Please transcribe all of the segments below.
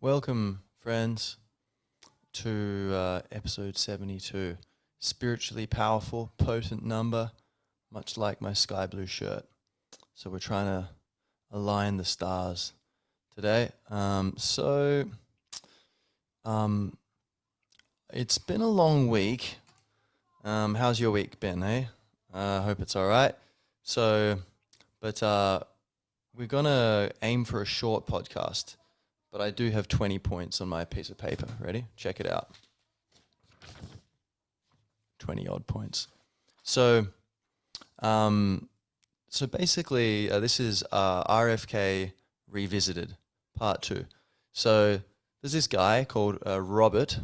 Welcome, friends, to episode 72. Spiritually powerful, potent number, much like my sky blue shirt. So we're trying to align the stars today. It's been a long week. How's your week been, eh? I hope it's all right. But we're going to aim for a short podcast. But I do have 20 points on my piece of paper. Ready? Check it out. 20 odd points. So basically, this is RFK Revisited, part 2. So there's this guy called Robert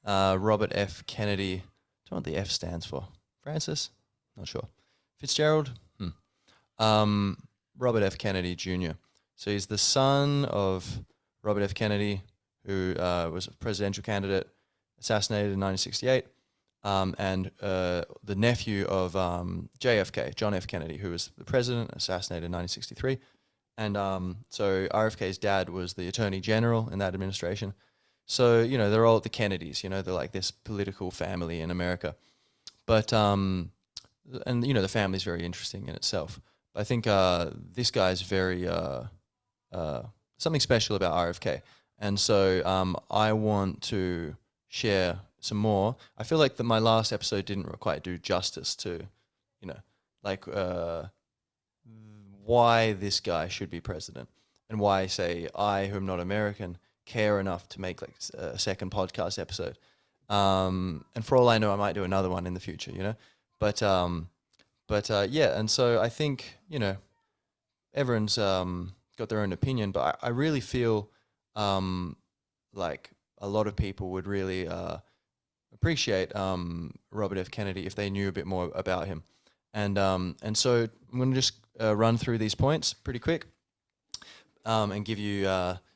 F. Kennedy. Don't know what the F stands for. Francis? Not sure. Fitzgerald? Robert F. Kennedy Jr. So he's the son of Robert F. Kennedy, who was a presidential candidate, assassinated in 1968, and the nephew of JFK, John F. Kennedy, who was the president, assassinated in 1963. And so RFK's dad was the attorney general in that administration. So, they're all the Kennedys, they're like this political family in America. But, the family's very interesting in itself. But I think this guy's very... something special about RFK. And so I want to share some more. I feel like my last episode didn't quite do justice to, why this guy should be president and why, say, I, who am not American, care enough to make a second podcast episode. And for all I know, I might do another one in the future, But yeah, and so I think, everyone's... got their own opinion, but I really feel like a lot of people would really appreciate Robert F. Kennedy if they knew a bit more about him. And so I'm going to just run through these points pretty quick and give you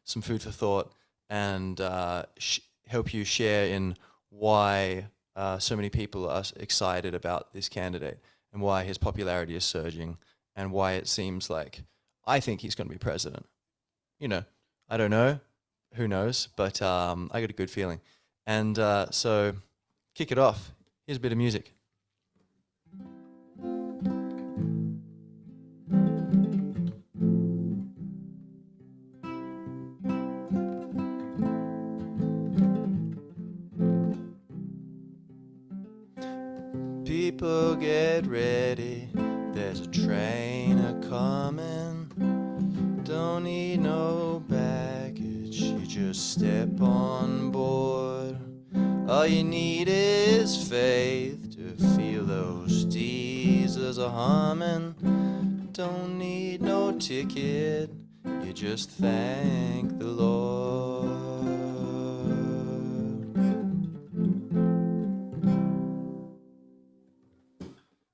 some food for thought and help you share in why so many people are excited about this candidate and why his popularity is surging and why it seems like I think he's going to be president. I don't know. Who knows? But I got a good feeling. And so kick it off. Here's a bit of music. People get ready. There's a train a-coming. Don't need no baggage, you just step on board. All you need is faith to feel those diesels a humming. Don't need no ticket, you just thank the Lord.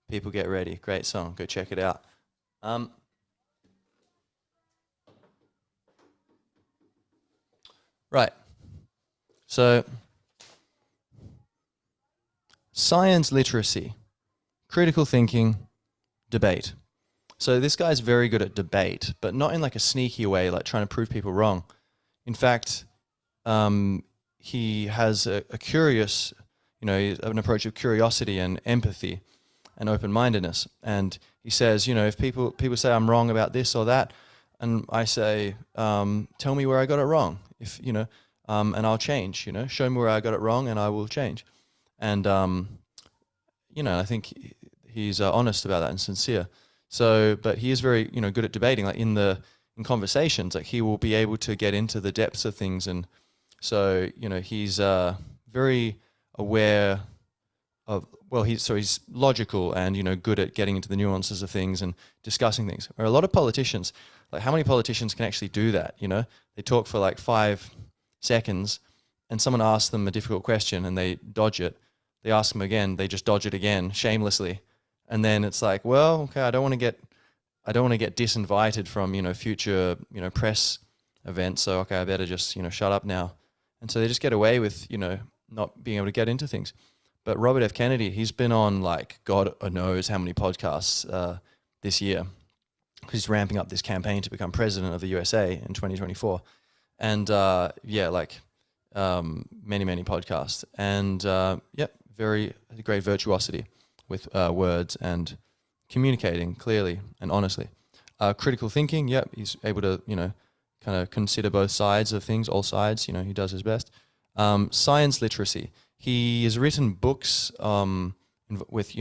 People get ready, great song, go check it out. Right. So, science literacy, critical thinking, debate. So this guy's very good at debate, but not in like a sneaky way, like trying to prove people wrong. In fact, he has a curious, an approach of curiosity and empathy and open-mindedness. And he says, if people say I'm wrong about this or that, and I say, tell me where I got it wrong. If and I'll change. Show me where I got it wrong, and I will change. And I think he's honest about that and sincere. So, but he is very good at debating. Like in conversations, like he will be able to get into the depths of things, and so he's very aware of. Well, he's logical and good at getting into the nuances of things and discussing things. Where a lot of politicians, like how many politicians can actually do that? They talk for like 5 seconds, and someone asks them a difficult question and they dodge it. They ask them again, they just dodge it again shamelessly, and then it's like, well, okay, I don't want to get disinvited from future press events. So okay, I better just shut up now. And so they just get away with not being able to get into things. But Robert F. Kennedy, he's been on like God knows how many podcasts this year. He's ramping up this campaign to become president of the USA in 2024. and many podcasts, and very great virtuosity with words and communicating clearly and honestly. Critical thinking, he's able to kind of consider both sides of things, all sides. He does his best. Science literacy. He has written books with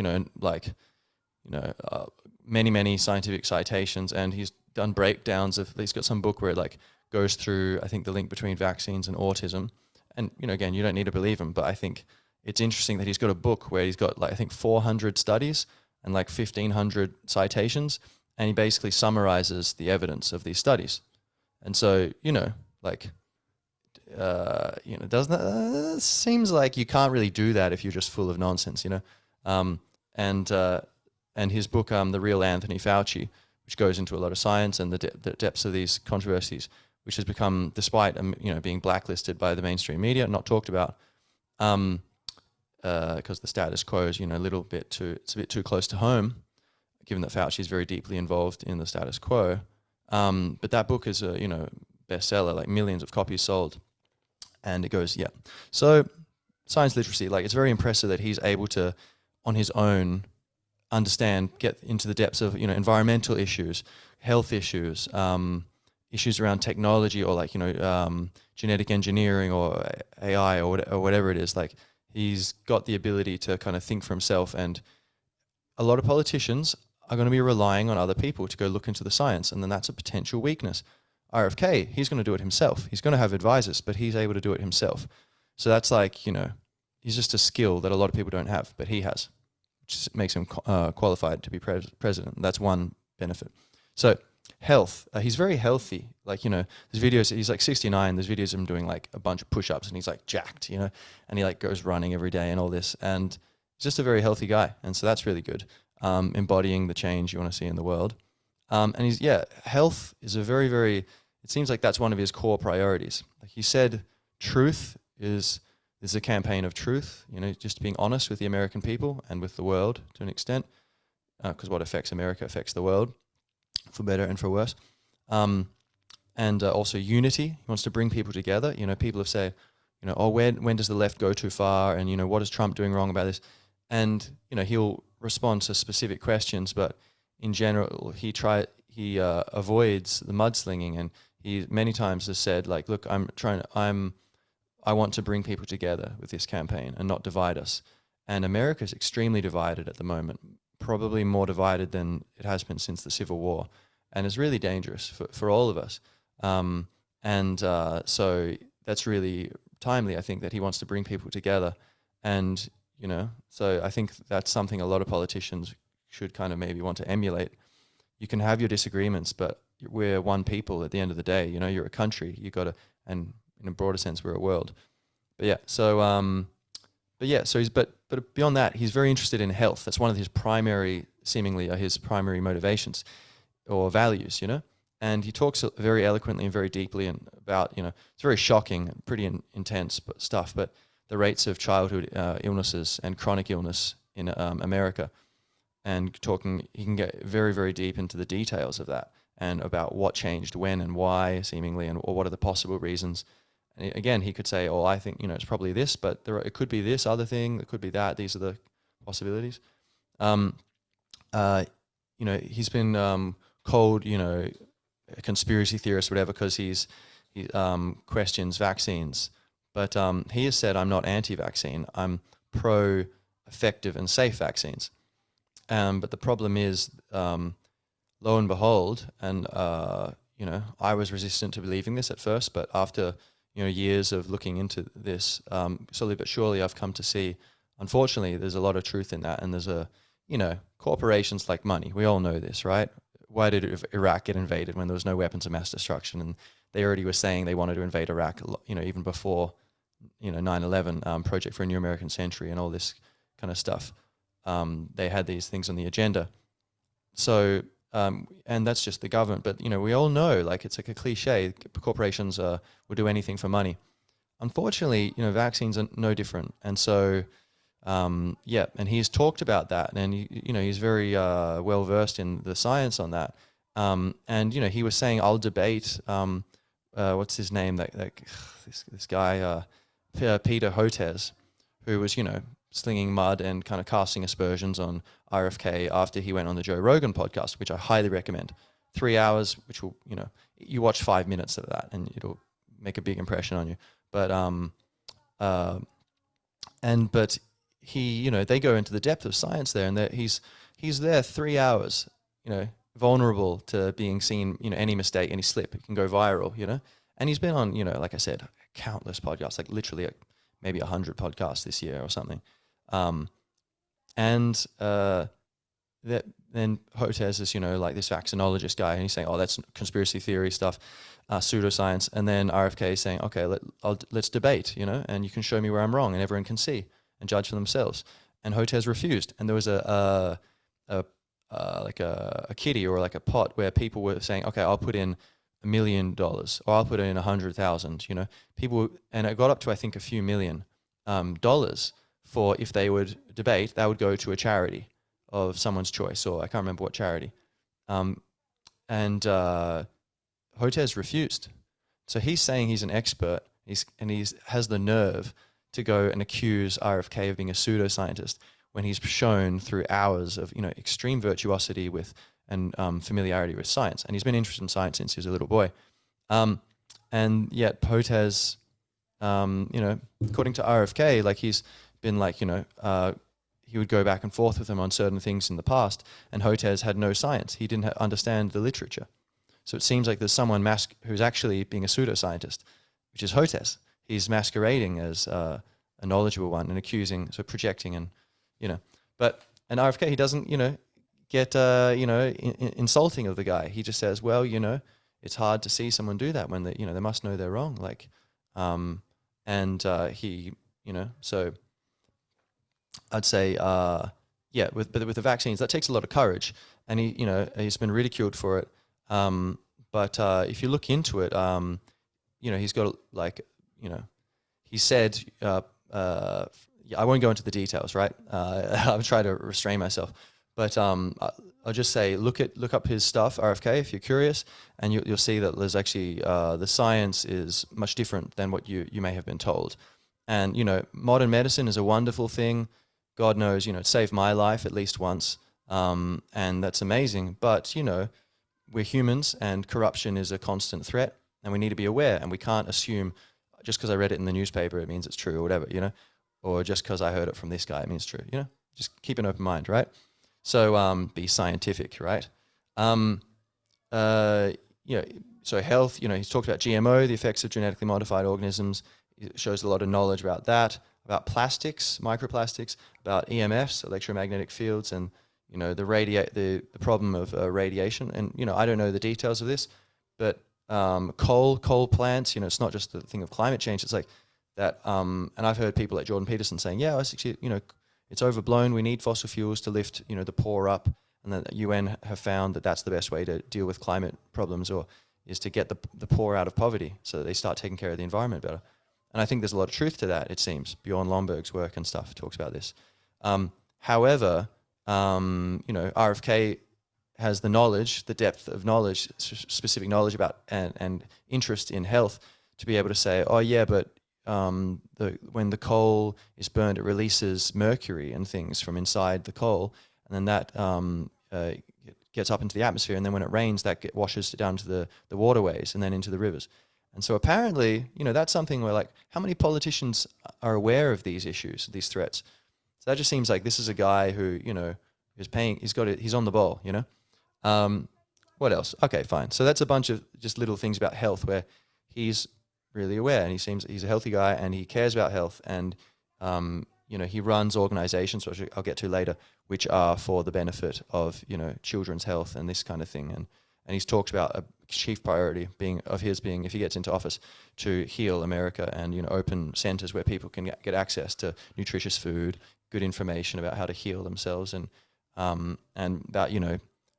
many scientific citations, and he's done breakdowns of. He's got some book where it like goes through, I think, the link between vaccines and autism. And again, you don't need to believe him, but I think it's interesting that he's got a book where he's got like I think 400 studies and like 1,500 citations, and he basically summarizes the evidence of these studies. And so doesn't that seems like you can't really do that if you're just full of nonsense, and his book, The Real Anthony Fauci, which goes into a lot of science and the depths of these controversies, which has become, despite being blacklisted by the mainstream media, not talked about, because the status quo is it's a bit too close to home, given that Fauci is very deeply involved in the status quo. But that book is a bestseller, like millions of copies sold, and it goes So science literacy, like it's very impressive that he's able to, on his own, get into the depths of environmental issues, health issues, issues around technology, or like genetic engineering or AI or whatever it is. Like he's got the ability to kind of think for himself, and a lot of politicians are going to be relying on other people to go look into the science, and then that's a potential weakness. RFK, he's going to do it himself. He's going to have advisors, but he's able to do it himself. So that's like, he's just a skill that a lot of people don't have, but he has, which makes him qualified to be president. That's one benefit. So health, he's very healthy. Like, there's videos, he's like 69, there's videos of him doing like a bunch of push-ups, and he's like jacked, and he like goes running every day and all this. And he's just a very healthy guy. And so that's really good. Embodying the change you want to see in the world. And health is a very, very, it seems like that's one of his core priorities. Like he said, truth is a campaign of truth, just being honest with the American people and with the world to an extent, because what affects America affects the world, for better and for worse. And also unity. He wants to bring people together. People have said, when does the left go too far? And, what is Trump doing wrong about this? And, he'll respond to specific questions, but in general, he avoids the mudslinging, and he many times has said, like, look, I want to bring people together with this campaign and not divide us. And America is extremely divided at the moment, probably more divided than it has been since the Civil War, and it's really dangerous for all of us. So that's really timely, I think, that he wants to bring people together. And, so I think that's something a lot of politicians should kind of maybe want to emulate. You can have your disagreements, but we're one people at the end of the day. You're a country. You got to, and in a broader sense, we're a world. But beyond that, he's very interested in health. That's one of his primary motivations or values. And he talks very eloquently and very deeply and about, it's very shocking, pretty intense stuff. But the rates of childhood illnesses and chronic illness in America. And he can get very, very deep into the details of that and about what changed when and why, seemingly, or what are the possible reasons. And again, he could say, I think, it's probably this, but it could be this other thing, it could be that, these are the possibilities. He's been called, a conspiracy theorist, whatever, because he questions vaccines. But he has said, I'm not anti-vaccine, I'm pro-effective and safe vaccines. But the problem is, lo and behold, and I was resistant to believing this at first, but after years of looking into this, slowly but surely, I've come to see, unfortunately, there's a lot of truth in that, and there's corporations like money. We all know this, right? Why did Iraq get invaded when there was no weapons of mass destruction, and they already were saying they wanted to invade Iraq, even before 9/11, Project for a New American Century, and all this kind of stuff. They had these things on the agenda. So, and that's just the government. But, we all know, like, it's like a cliche, corporations will do anything for money. Unfortunately, vaccines are no different. And so, and he's talked about that. And, he's very well-versed in the science on that. And, he was saying, I'll debate what's his name? This guy, Peter Hotez, who was, slinging mud and kind of casting aspersions on RFK after he went on the Joe Rogan podcast, which I highly recommend. 3 hours, which will, you watch 5 minutes of that and it'll make a big impression on you. But but he, they go into the depth of science there, and he's there 3 hours, vulnerable to being seen, any mistake, any slip, it can go viral, and he's been on, like I said, countless podcasts, like literally maybe 100 podcasts this year or something. That then Hotez is, like this vaccinologist guy, and he's saying, oh, that's conspiracy theory stuff, pseudoscience. And then RFK is saying, okay, let's debate, and you can show me where I'm wrong, and everyone can see and judge for themselves. And Hotez refused. And there was like a kitty or like a pot where people were saying, okay, I'll put in $1 million or I'll put in 100,000, people, and it got up to, I think, a few million dollars for, if they would debate, that would go to a charity of someone's choice, or I can't remember what charity. And Hotez refused. So he's saying he's an expert, and he has the nerve to go and accuse RFK of being a pseudoscientist when he's shown through hours of, extreme virtuosity with and familiarity with science. And he's been interested in science since he was a little boy. And yet Hotez, according to RFK, like he's been like, he would go back and forth with him on certain things in the past, and Hotez had no science. He didn't understand the literature. So it seems like there's someone who's actually being a pseudoscientist, which is Hotez. He's masquerading as a knowledgeable one and accusing, so projecting, and, but, and RFK, he doesn't, get, insulting of the guy. He just says, well, it's hard to see someone do that when they, they must know they're wrong. Like, he, so I'd say, with the vaccines, that takes a lot of courage, and he's been ridiculed for it. But if you look into it, he's got like, he said, I won't go into the details, right? I'll try to restrain myself, but I'll just say, look up his stuff, RFK, if you're curious, and you'll see that there's actually the science is much different than what you may have been told. And modern medicine is a wonderful thing. God knows, it saved my life at least once, and that's amazing. But we're humans, and corruption is a constant threat, and we need to be aware. And we can't assume just because I read it in the newspaper it means it's true or whatever, or just because I heard it from this guy it means true. Just keep an open mind, right? So be scientific, right? So health. He's talked about GMO, the effects of genetically modified organisms. It shows a lot of knowledge about that, about plastics, microplastics, about EMFs, electromagnetic fields, and the problem of radiation. And I don't know the details of this, but coal plants. It's not just the thing of climate change. It's like that. And I've heard people like Jordan Peterson saying, yeah, it's actually, it's overblown. We need fossil fuels to lift the poor up, and the UN have found that that's the best way to deal with climate problems, or is to get the poor out of poverty so that they start taking care of the environment better. And I think there's a lot of truth to that, it seems. Bjorn Lomborg's work and stuff talks about this. However, RFK has the knowledge, the depth of knowledge, specific knowledge about and interest in health to be able to say, oh yeah, but when the coal is burned, it releases mercury and things from inside the coal, and then that gets up into the atmosphere, and then when it rains, that washes down to the waterways and then into the rivers. And so apparently, that's something where, like, how many politicians are aware of these issues, these threats? So that just seems like this is a guy who, is paying, he's on the ball, What else? Okay, fine. So that's a bunch of just little things about health where he's really aware, and he seems he's a healthy guy, and he cares about health, and he runs organizations, which I'll get to later, which are for the benefit of children's health and this kind of thing. And he's talked about a chief priority being, if he gets into office, to heal America and open centers where people can get access to nutritious food, good information about how to heal themselves, and about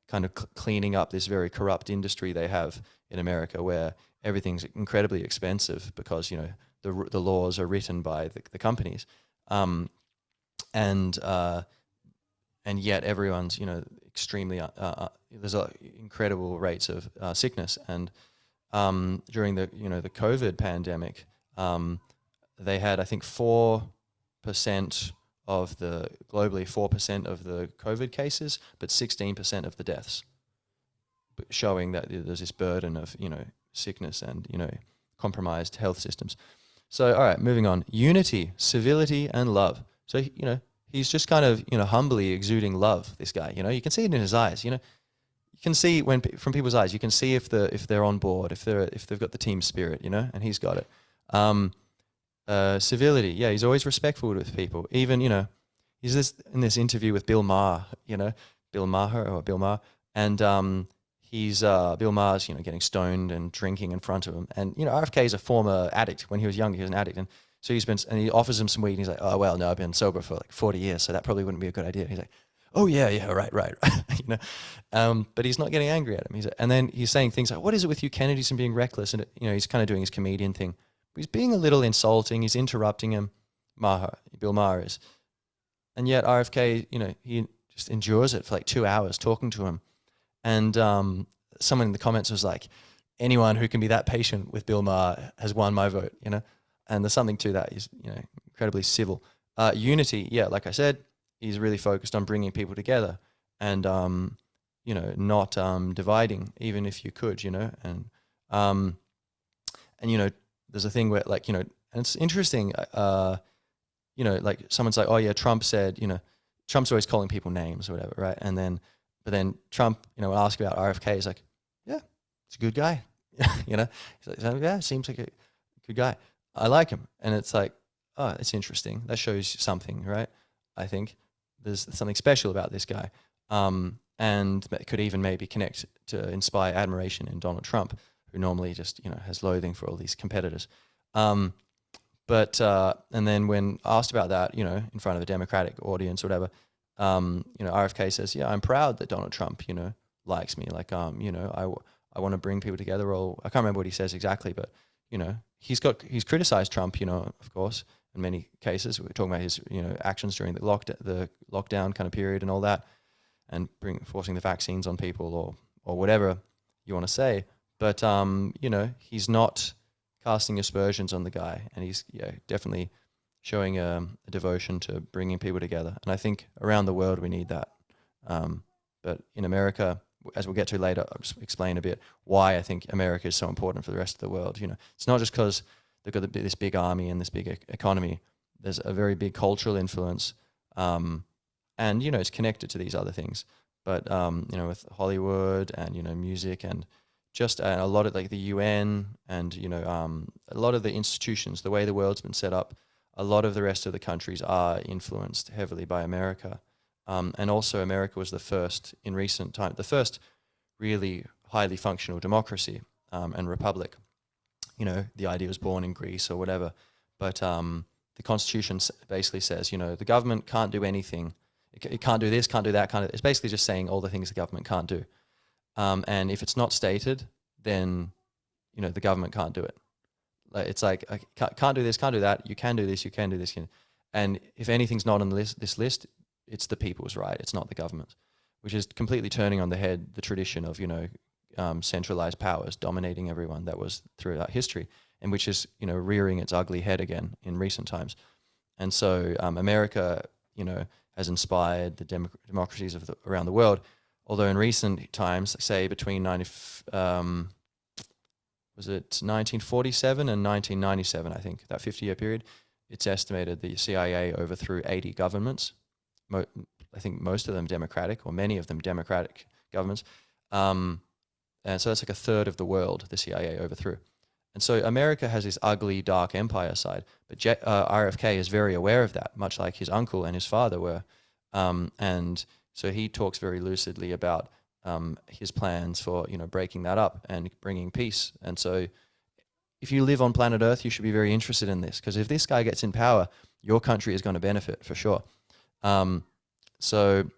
kind of cleaning up this very corrupt industry they have in America, where everything's incredibly expensive because the laws are written by the companies, and yet everyone's extremely there's incredible rates of sickness, and during the the COVID pandemic, they had, I think, 4% of the globally 4% of the COVID cases, but 16% of the deaths, showing that there's this burden of sickness and compromised health systems. So all right, moving on. Unity, civility, and love. So he's just kind of humbly exuding love. This guy, you can see it in his eyes. You can see from people's eyes, you can see if they're on board, if they've got the team spirit, and he's got it. Civility, yeah, he's always respectful with people. Even he's in this interview with Bill Maher, Bill Maher, and he's Bill Maher's getting stoned and drinking in front of him, and RFK is a former addict. When he was younger, he was an addict, and so he offers him some weed, and he's like, oh well, no, I've been sober for like 40 years, so that probably wouldn't be a good idea. He's like, oh yeah, right. But he's not getting angry at him. And then he's saying things like, what is it with you Kennedys and being reckless? And he's kind of doing his comedian thing. But he's being a little insulting. He's interrupting him. Bill Maher is. And yet RFK, he just endures it for like 2 hours talking to him. And someone in the comments was like, anyone who can be that patient with Bill Maher has won my vote, And there's something to that. He's, incredibly civil. Unity, yeah, like I said, he's really focused on bringing people together and, not dividing, even if you could, and there's a thing where and it's interesting, like someone's like, oh yeah, Trump said, Trump's always calling people names or whatever, right? But then Trump, will ask about RFK. He's like, yeah, it's a good guy, He's like, yeah, seems like a good guy. I like him. And it's like, oh, it's interesting. That shows something, right? I think there's something special about this guy. And it could even maybe connect to inspire admiration in Donald Trump, who normally just, has loathing for all these competitors. And then when asked about that, in front of a Democratic audience or whatever, RFK says, yeah, I'm proud that Donald Trump, likes me. Like, I want to bring people together. Or I can't remember what he says exactly, but, he's criticized Trump, of course, in many cases. We're talking about his, actions during the lockdown kind of period and all that, and forcing the vaccines on people or whatever you want to say. But, he's not casting aspersions on the guy, and he's definitely showing a devotion to bringing people together. And I think around the world we need that. But in America, as we'll get to later, I'll just explain a bit why I think America is so important for the rest of the world. It's not just because they've got this big army and this big economy. There's a very big cultural influence, and it's connected to these other things. But with Hollywood and music and just a lot of like the UN and a lot of the institutions, the way the world's been set up, a lot of the rest of the countries are influenced heavily by America. And also America was the first in recent time, the first really highly functional democracy and republic. The idea was born in Greece or whatever, but the Constitution basically says, the government can't do anything. It can't do this, can't do that, it's basically just saying all the things the government can't do. And if it's not stated, then, the government can't do it. It's like, I can't do this, can't do that. You can do this, you can do this. And if anything's not on this list, it's the people's right. It's not the government, which is completely turning on the head the tradition of, centralized powers dominating everyone that was throughout history, and which is, rearing its ugly head again in recent times. And so America, has inspired the democracies of around the world. Although in recent times, say between 1947 and 1997, I think, that 50-year period, it's estimated the CIA overthrew 80 governments. I think most of them Democratic, or many of them Democratic governments. And so that's like a third of the world the CIA overthrew. And so America has this ugly, dark empire side, but RFK is very aware of that, much like his uncle and his father were. And so he talks very lucidly about his plans for, breaking that up and bringing peace. And so if you live on planet Earth, you should be very interested in this, because if this guy gets in power, your country is going to benefit for sure. So,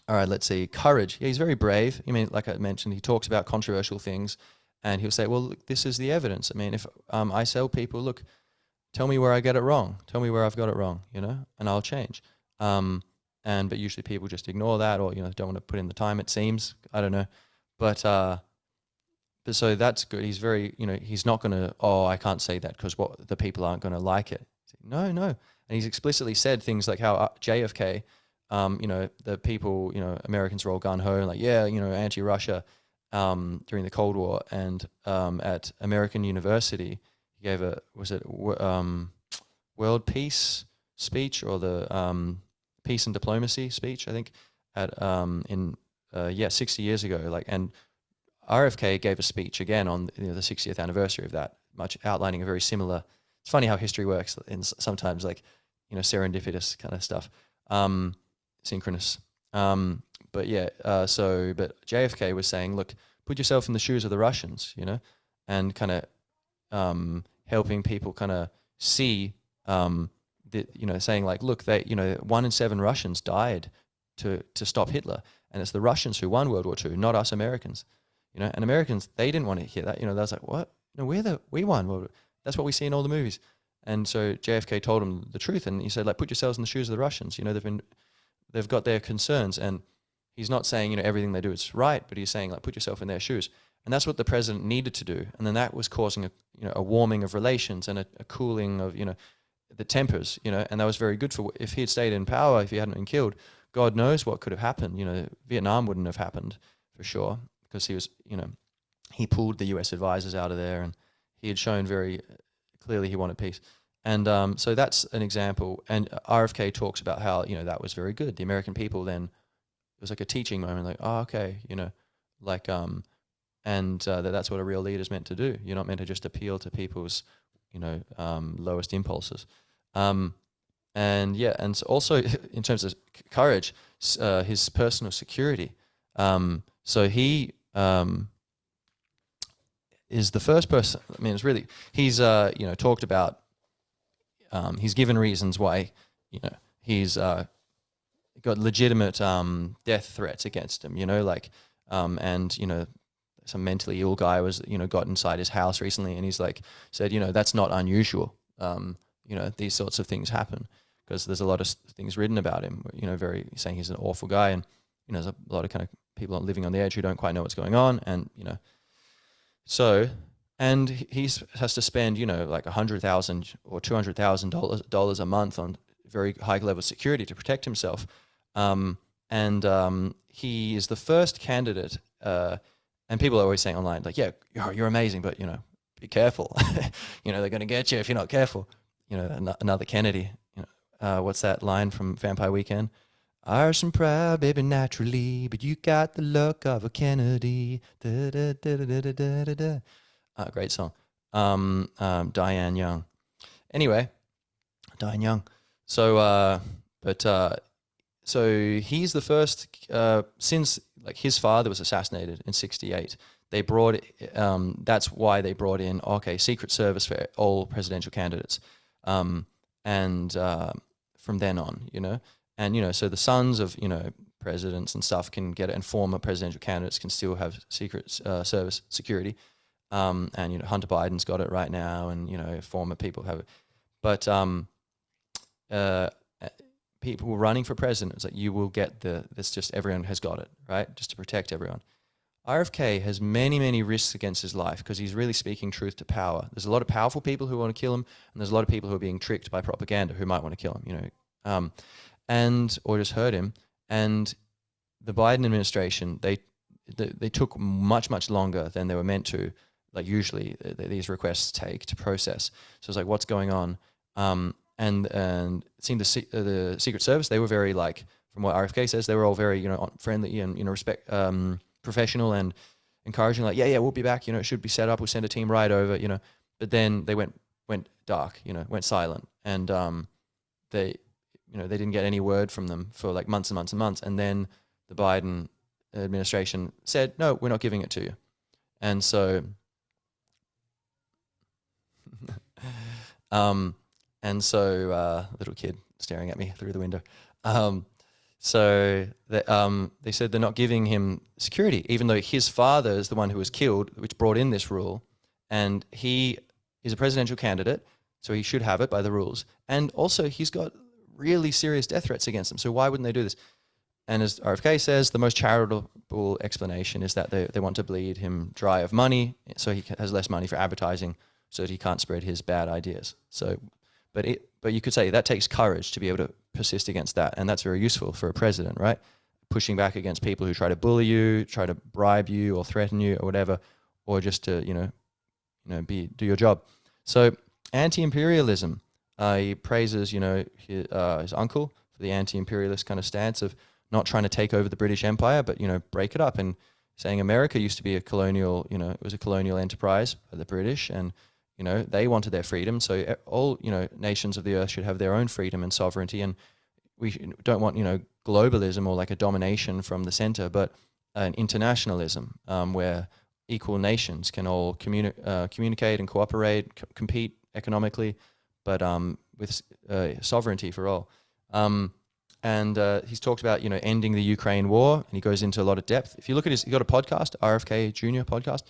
all right, let's see. Courage. Yeah, he's very brave. I mean, like I mentioned, he talks about controversial things, and he'll say, well, look, this is the evidence. I mean, if I tell people, look, tell me where I get it wrong. Tell me where I've got it wrong, and I'll change. But usually people just ignore that, or, don't want to put in the time, it seems. I don't know. But but so that's good. He's very, he's not going to, oh, I can't say that because what the people aren't going to like it. No, no. And he's explicitly said things like how JFK, the people, Americans were all gun ho, like, yeah, anti-Russia during the Cold War. And at American University, he gave World Peace speech, or the Peace and Diplomacy speech, I think, at 60 years ago. And RFK gave a speech again on the 60th anniversary of that, much outlining a very similar. It's funny how history works, and sometimes serendipitous kind of stuff, synchronous. But JFK was saying, look, put yourself in the shoes of the Russians, and kind of helping people kind of see, saying like, look, they, 1 in 7 Russians died to stop Hitler, and it's the Russians who won World War II, not us Americans. And Americans, they didn't want to hear that. They was like, what? No, we won. Well, that's what we see in all the movies. And so JFK told them the truth, and he said, like, put yourselves in the shoes of the Russians. They've got their concerns, and he's not saying, everything they do is right, but he's saying, like, put yourself in their shoes. And that's what the president needed to do. And then that was causing a warming of relations and a cooling of, the tempers, and that was very good for, if he had stayed in power, if he hadn't been killed, God knows what could have happened. Vietnam wouldn't have happened for sure, because he was, he pulled the US advisors out of there, and he had shown very clearly he wanted peace. And so that's an example. And RFK talks about how, that was very good. The American people then, it was like a teaching moment, like, oh, okay, that's what a real leader is meant to do. You're not meant to just appeal to people's, lowest impulses. And so also in terms of courage, his personal security. So he is the first person. I mean, it's really, he's talked about. He's given reasons why he's got legitimate death threats against him. Some mentally ill guy was got inside his house recently, and he's like said, that's not unusual. These sorts of things happen because there's a lot of things written about him. Very saying he's an awful guy, and there's a lot of kind of people living on the edge who don't quite know what's going on, and so. And he has to spend, like $100,000 or $200,000 a month on very high level security to protect himself. He is the first candidate. And people are always saying online, like, yeah, you're amazing, but be careful. They're going to get you if you're not careful. Another Kennedy. What's that line from Vampire Weekend? Irish and proud, baby, naturally, but you got the look of a Kennedy. Da, da, da, da, da, da, da, da. Great song. Diane Young. Anyway, Diane Young. So, so he's the first, since like his father was assassinated in 1968, they brought, that's why they brought in, Secret Service for all presidential candidates. From then on, and, so the sons of, presidents and stuff can get it, and former presidential candidates can still have Secret Service security. Hunter Biden's got it right now, and former people have it, but people running for president, it's like you will get that's just everyone has got it, right? Just to protect everyone. RFK has many risks against his life because he's really speaking truth to power. There's a lot of powerful people who want to kill him, and there's a lot of people who are being tricked by propaganda who might want to kill him, or just hurt him. And the Biden administration, they took much longer than they were meant to. Like usually these requests take to process. So it's like, what's going on? And it seemed the Secret Service, they were very like, from what RFK says, they were all very, friendly and, respect, professional and encouraging, like, yeah, we'll be back, it should be set up. We'll send a team right over, but then they went dark, went silent. And they didn't get any word from them for like months and months and months. And then the Biden administration said, no, we're not giving it to you. And so, little kid staring at me through the window. They said they're not giving him security, even though his father is the one who was killed, which brought in this rule. And he is a presidential candidate, so he should have it by the rules. And also he's got really serious death threats against him. So why wouldn't they do this? And as RFK says, the most charitable explanation is that they want to bleed him dry of money, so he has less money for advertising, so that he can't spread his bad ideas. So, but you could say that takes courage to be able to persist against that, and that's very useful for a president, right? Pushing back against people who try to bully you, try to bribe you or threaten you or whatever, or just to do your job. So anti-imperialism, he praises his uncle for the anti-imperialist kind of stance of not trying to take over the British Empire, but break it up, and saying America used to be a colonial, it was a colonial enterprise by the British, and they wanted their freedom. So all nations of the earth should have their own freedom and sovereignty, and we don't want globalism or like a domination from the center, but an internationalism where equal nations can all communicate and cooperate, compete economically, but with sovereignty for all. And he's talked about ending the Ukraine war, and he goes into a lot of depth. If you look at he got a podcast, RFK Jr. podcast,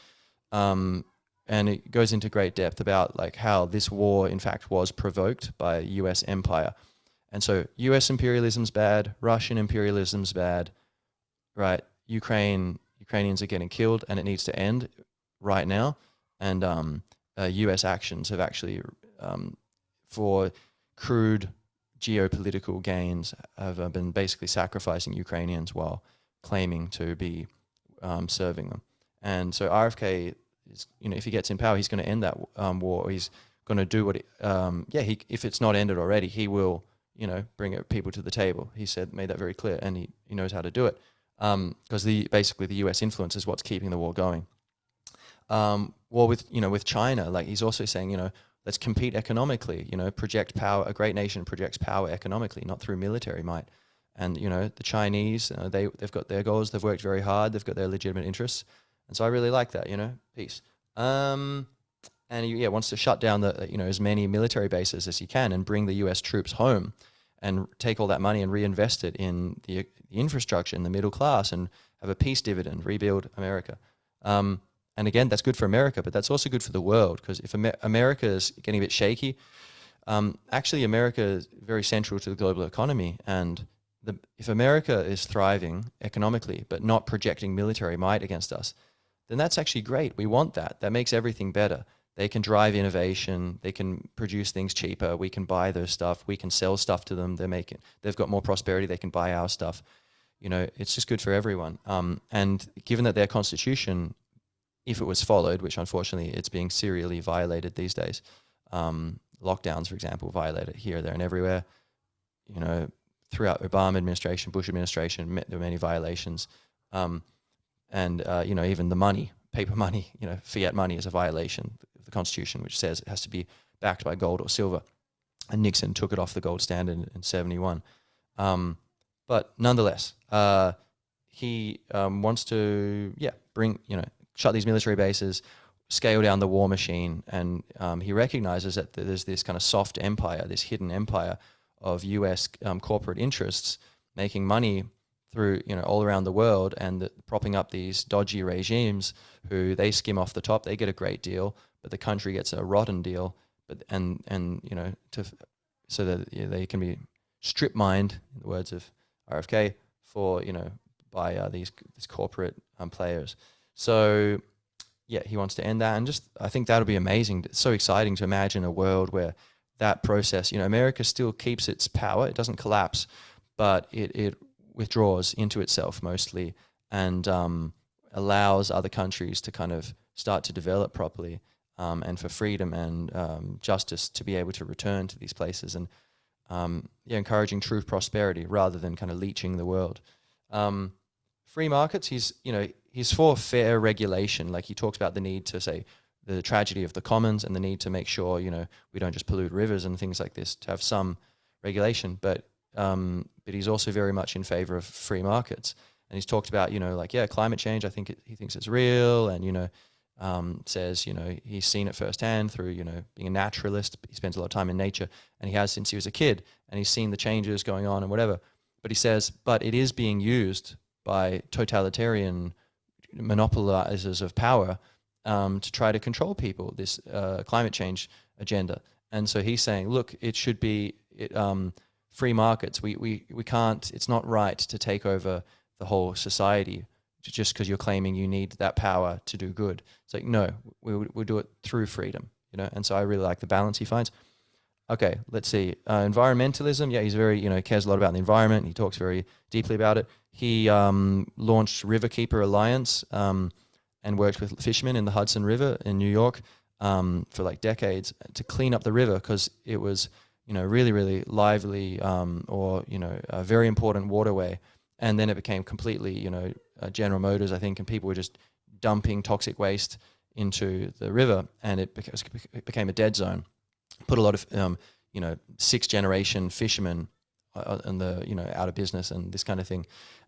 and it goes into great depth about like how this war in fact was provoked by U.S. empire. And so U.S. imperialism's bad, Russian imperialism's bad, right? Ukrainians are getting killed, and it needs to end right now. And U.S. actions have actually, for crude geopolitical gains, have been basically sacrificing Ukrainians while claiming to be serving them. And so RFK is, if he gets in power, he's going to end that war. Or he's going to do what, if it's not ended already, he will, bring people to the table. He made that very clear, and he knows how to do it. Because basically the U.S. influence is what's keeping the war going. War with China, like he's also saying, let's compete economically. Project power. A great nation projects power economically, not through military might. And the Chinese, they've got their goals. They've worked very hard. They've got their legitimate interests. And so I really like that. Peace. And he wants to shut down as many military bases as he can and bring the U.S. troops home, and take all that money and reinvest it in the infrastructure, in the middle class, and have a peace dividend, rebuild America. And again, that's good for America, but that's also good for the world, because if America is getting a bit shaky, actually America is very central to the global economy. And if America is thriving economically, but not projecting military might against us, then that's actually great. We want that. That makes everything better. They can drive innovation. They can produce things cheaper. We can buy their stuff. We can sell stuff to them. They've got more prosperity. They can buy our stuff. It's just good for everyone. And given that their constitution, if it was followed, which unfortunately it's being serially violated these days, lockdowns, for example, violated here, there, and everywhere. Throughout Obama administration, Bush administration, there were many violations. And even the money, paper money, fiat money is a violation of the Constitution, which says it has to be backed by gold or silver. And Nixon took it off the gold standard in 1971. But nonetheless, he wants to, shut these military bases, scale down the war machine. And he recognizes that there's this kind of soft empire, this hidden empire of U.S. Corporate interests making money through, all around the world, and propping up these dodgy regimes who they skim off the top. They get a great deal, but the country gets a rotten deal. So that they can be strip mined, in the words of RFK, for by these corporate players. So he wants to end that, and I think that'll be amazing. It's so exciting to imagine a world where that process, America still keeps its power. It doesn't collapse, but it withdraws into itself mostly, and allows other countries to kind of start to develop properly, and for freedom and justice to be able to return to these places, and encouraging true prosperity rather than kind of leeching the world. Free markets, he's for fair regulation. Like he talks about the need to say the tragedy of the commons and the need to make sure, we don't just pollute rivers and things like this, to have some regulation. But he's also very much in favor of free markets. And he's talked about, climate change. I think he thinks it's real, and, says, he's seen it firsthand through, being a naturalist. He spends a lot of time in nature, and he has since he was a kid, and he's seen the changes going on and whatever. But he says, but it is being used by totalitarian monopolizers of power to try to control people, this climate change agenda. And so he's saying, look, it should be free markets. We can't. It's not right to take over the whole society just because you're claiming you need that power to do good. It's like, no, we'll do it through freedom, you know. And so I really like the balance he finds. Okay, let's see. Environmentalism. Yeah, he's very, you know, cares a lot about the environment. He talks very deeply about it. He launched Riverkeeper Alliance and worked with fishermen in the Hudson River in New York for like decades to clean up the river because it was, you know, really, really lively or, you know, a very important waterway. And then it became completely, you know, General Motors, I think, and people were just dumping toxic waste into the river, and it became a dead zone. Put a lot of, you know, sixth generation fishermen in the, you know, out of business and this kind of thing.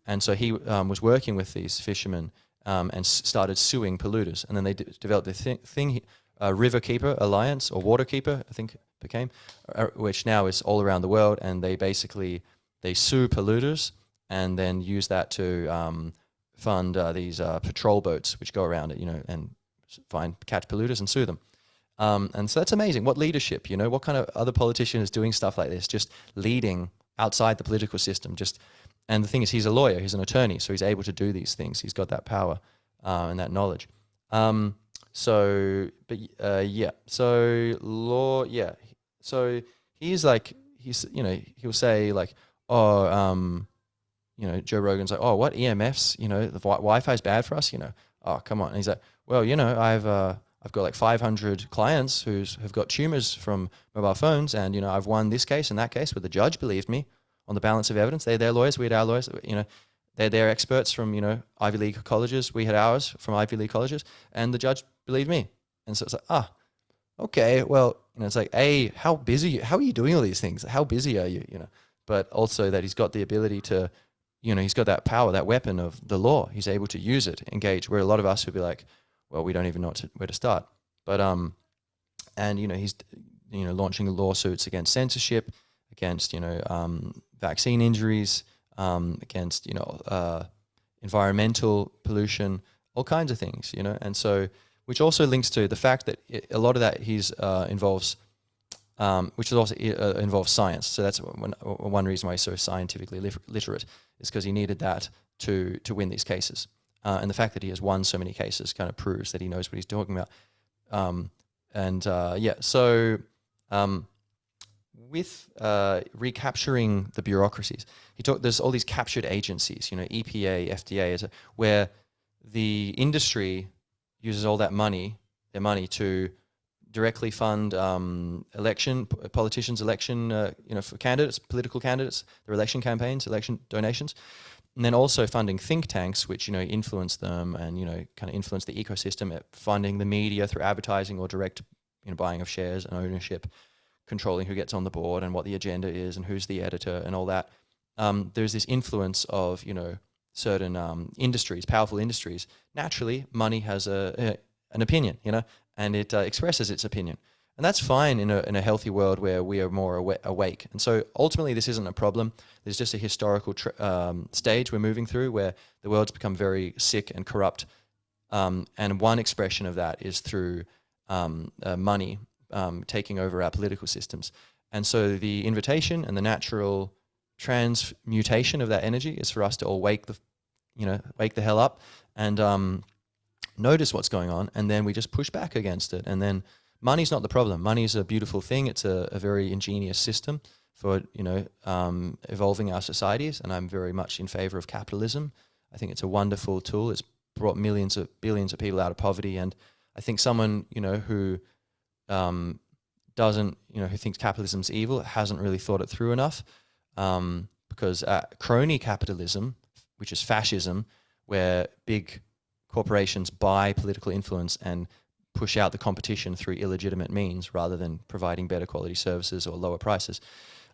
And so he was working with these fishermen and started suing polluters. And then they developed the thing, Riverkeeper Alliance, or Waterkeeper, I think it became, which now is all around the world. And they basically, they sue polluters and then use that to fund these patrol boats which go around it, you know, and catch polluters and sue them. And so that's amazing. What leadership, you know, what kind of other politician is doing stuff like this, just leading outside the political system. And the thing is, he's a lawyer, he's an attorney, so he's able to do these things. He's got that power and that knowledge. So he's like, you know, he'll say like, oh, you know, Joe Rogan's like, oh, what EMFs, you know, the Wi-Fi is bad for us, you know, oh, come on. And he's like, well, you know, I've got like 500 clients who have got tumors from mobile phones, and, you know, I've won this case and that case where the judge believed me on the balance of evidence. They're their lawyers, we had our lawyers, you know, they're their experts from, you know, Ivy League colleges, we had ours from Ivy League colleges, and the judge believed me. And so it's like, okay, well, you know, it's like, hey, how are you doing all these things? How busy are you, you know? But also that he's got the ability to, you know, he's got that power, that weapon of the law. He's able to use it, engage, where a lot of us would be like, well, we don't even know where to start. But, and, you know, he's, you know, launching lawsuits against censorship, against, you know, vaccine injuries, against, you know, environmental pollution, all kinds of things, you know. And so, which also links to the fact that a lot of that involves, which is also involves science. So that's one reason why he's so scientifically literate, is because he needed that to win these cases. And the fact that he has won so many cases kind of proves that he knows what he's talking about. With recapturing the bureaucracies, there's all these captured agencies, you know, EPA, FDA, where the industry uses all that money, their money, to directly fund politicians' election, you know, for candidates, political candidates, their election campaigns, election donations. And then also funding think tanks, which, you know, influence them and, you know, kind of influence the ecosystem, at funding the media through advertising or direct, you know, buying of shares and ownership, controlling who gets on the board and what the agenda is and who's the editor and all that. There's this influence of, you know, certain industries, powerful industries. Naturally, money has an opinion, you know, and it expresses its opinion. And that's fine in a healthy world where we are more awake. And so ultimately, this isn't a problem. There's just a historical stage we're moving through where the world's become very sick and corrupt. And one expression of that is through money taking over our political systems. And so the invitation and the natural transmutation of that energy is for us to all wake the hell up and notice what's going on. And then we just push back against it. And then money's not the problem. Money is a beautiful thing. It's a very ingenious system for, you know, evolving our societies. And I'm very much in favor of capitalism. I think it's a wonderful tool. It's brought billions of people out of poverty. And I think someone, you know, who doesn't, you know, who thinks capitalism's evil hasn't really thought it through enough. Because crony capitalism, which is fascism, where big corporations buy political influence and push out the competition through illegitimate means rather than providing better quality services or lower prices.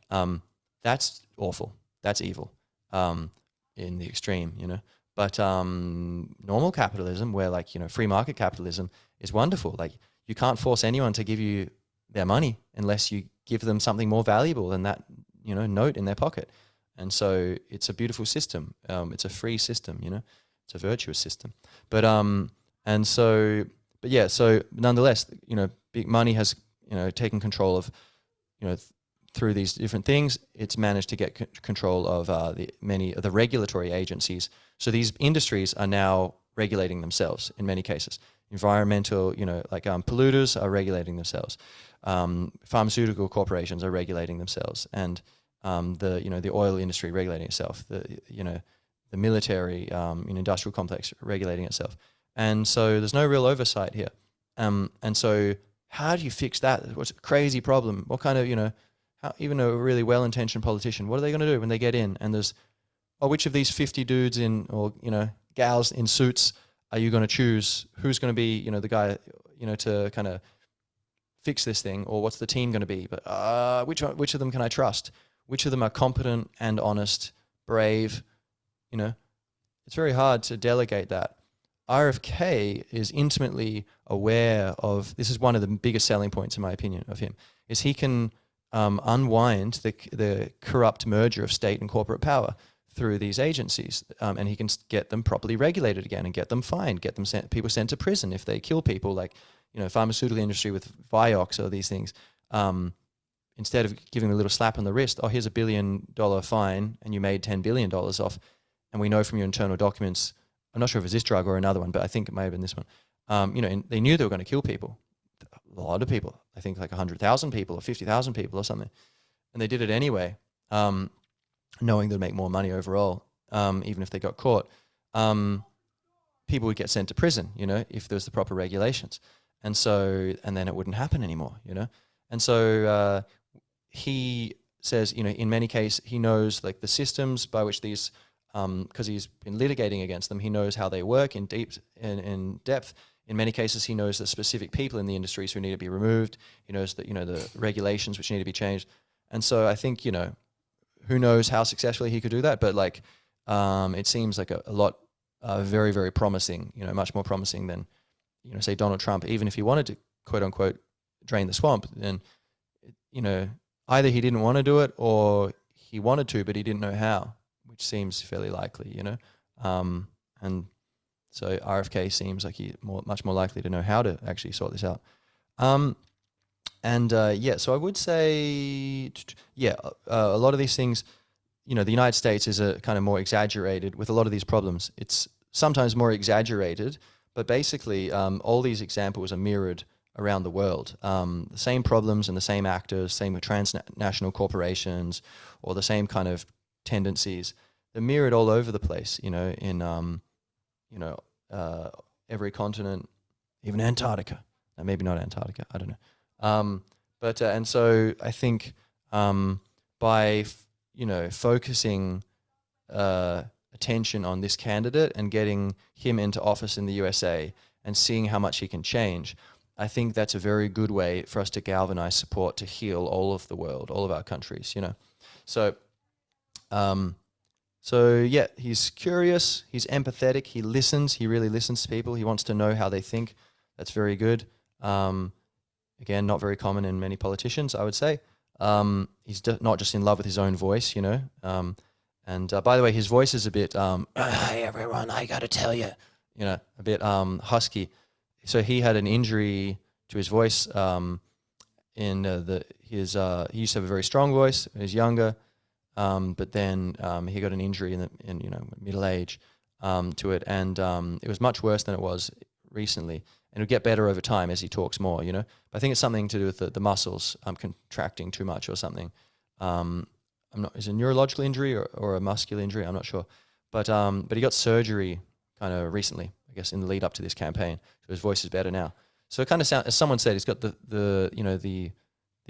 That's awful. That's evil in the extreme, you know. But normal capitalism, where, like, you know, free market capitalism is wonderful. Like, you can't force anyone to give you their money unless you give them something more valuable than that, you know, note in their pocket. And so it's a beautiful system. It's a free system, you know. It's a virtuous system. But so nonetheless, you know, big money has, you know, taken control of, you know, through these different things, it's managed to get control of many of the regulatory agencies. So these industries are now regulating themselves in many cases. Environmental, polluters are regulating themselves. Pharmaceutical corporations are regulating themselves, and the oil industry regulating itself. The military, industrial complex regulating itself. And so there's no real oversight here. And so how do you fix that? What's a crazy problem? What kind of, even a really well-intentioned politician, what are they going to do when they get in? And there's, which of these 50 dudes gals in suits are you going to choose? Who's going to be, the guy, to kind of fix this thing? Or what's the team going to be? But which of them can I trust? Which of them are competent and honest, brave? It's very hard to delegate that. RFK is intimately aware of, this is one of the biggest selling points in my opinion of him, is he can unwind the corrupt merger of state and corporate power through these agencies, and he can get them properly regulated again and get them fined, get them people sent to prison if they kill people, like pharmaceutical industry with Vioxx or these things. Instead of giving them a little slap on the wrist, here's $1 billion fine and you made $10 billion off, and we know from your internal documents, I'm not sure if it's this drug or another one, but I think it may have been this one. And they knew they were going to kill people, a lot of people. I think like 100,000 people or 50,000 people or something, and they did it anyway, knowing they'd make more money overall, even if they got caught. People would get sent to prison, if there's the proper regulations, and then it wouldn't happen anymore, And so he says, in many cases, he knows like the systems by which these, because he's been litigating against them, he knows how they work in depth. In many cases, he knows the specific people in the industries who need to be removed. He knows that, the regulations which need to be changed. And so I think, who knows how successfully he could do that, but like, it seems like a lot, very, very promising, much more promising than, say Donald Trump. Even if he wanted to, quote unquote, drain the swamp, then, either he didn't want to do it or he wanted to, but he didn't know how, which seems fairly likely, and so RFK seems like he's much more likely to know how to actually sort this out. So I would say, a lot of these things, the United States is a kind of more exaggerated with a lot of these problems. It's sometimes more exaggerated, but basically all these examples are mirrored around the world. The same problems and the same actors, same with transnational corporations, or the same kind of tendencies. They're mirrored all over the place, in every continent, even Antarctica. Maybe not Antarctica, I don't know. And so I think by focusing attention on this candidate and getting him into office in the USA and seeing how much he can change, I think that's a very good way for us to galvanize support to heal all of the world, all of our countries, So, he's curious, he's empathetic, he listens, he really listens to people, he wants to know how they think. That's very good. Again, not very common in many politicians, I would say. He's not just in love with his own voice, by the way, his voice is a bit, hey everyone, I gotta tell you, a bit husky. So he had an injury to his voice. He used to have a very strong voice when he was younger, but then he got an injury in middle age to it, and it was much worse than it was recently. And it'll get better over time as he talks more, But I think it's something to do with the muscles contracting too much or something. Is it a neurological injury or a muscular injury? I'm not sure. But he got surgery kind of recently, I guess, in the lead up to this campaign. So his voice is better now. So it kind of sounds, as someone said, he's got the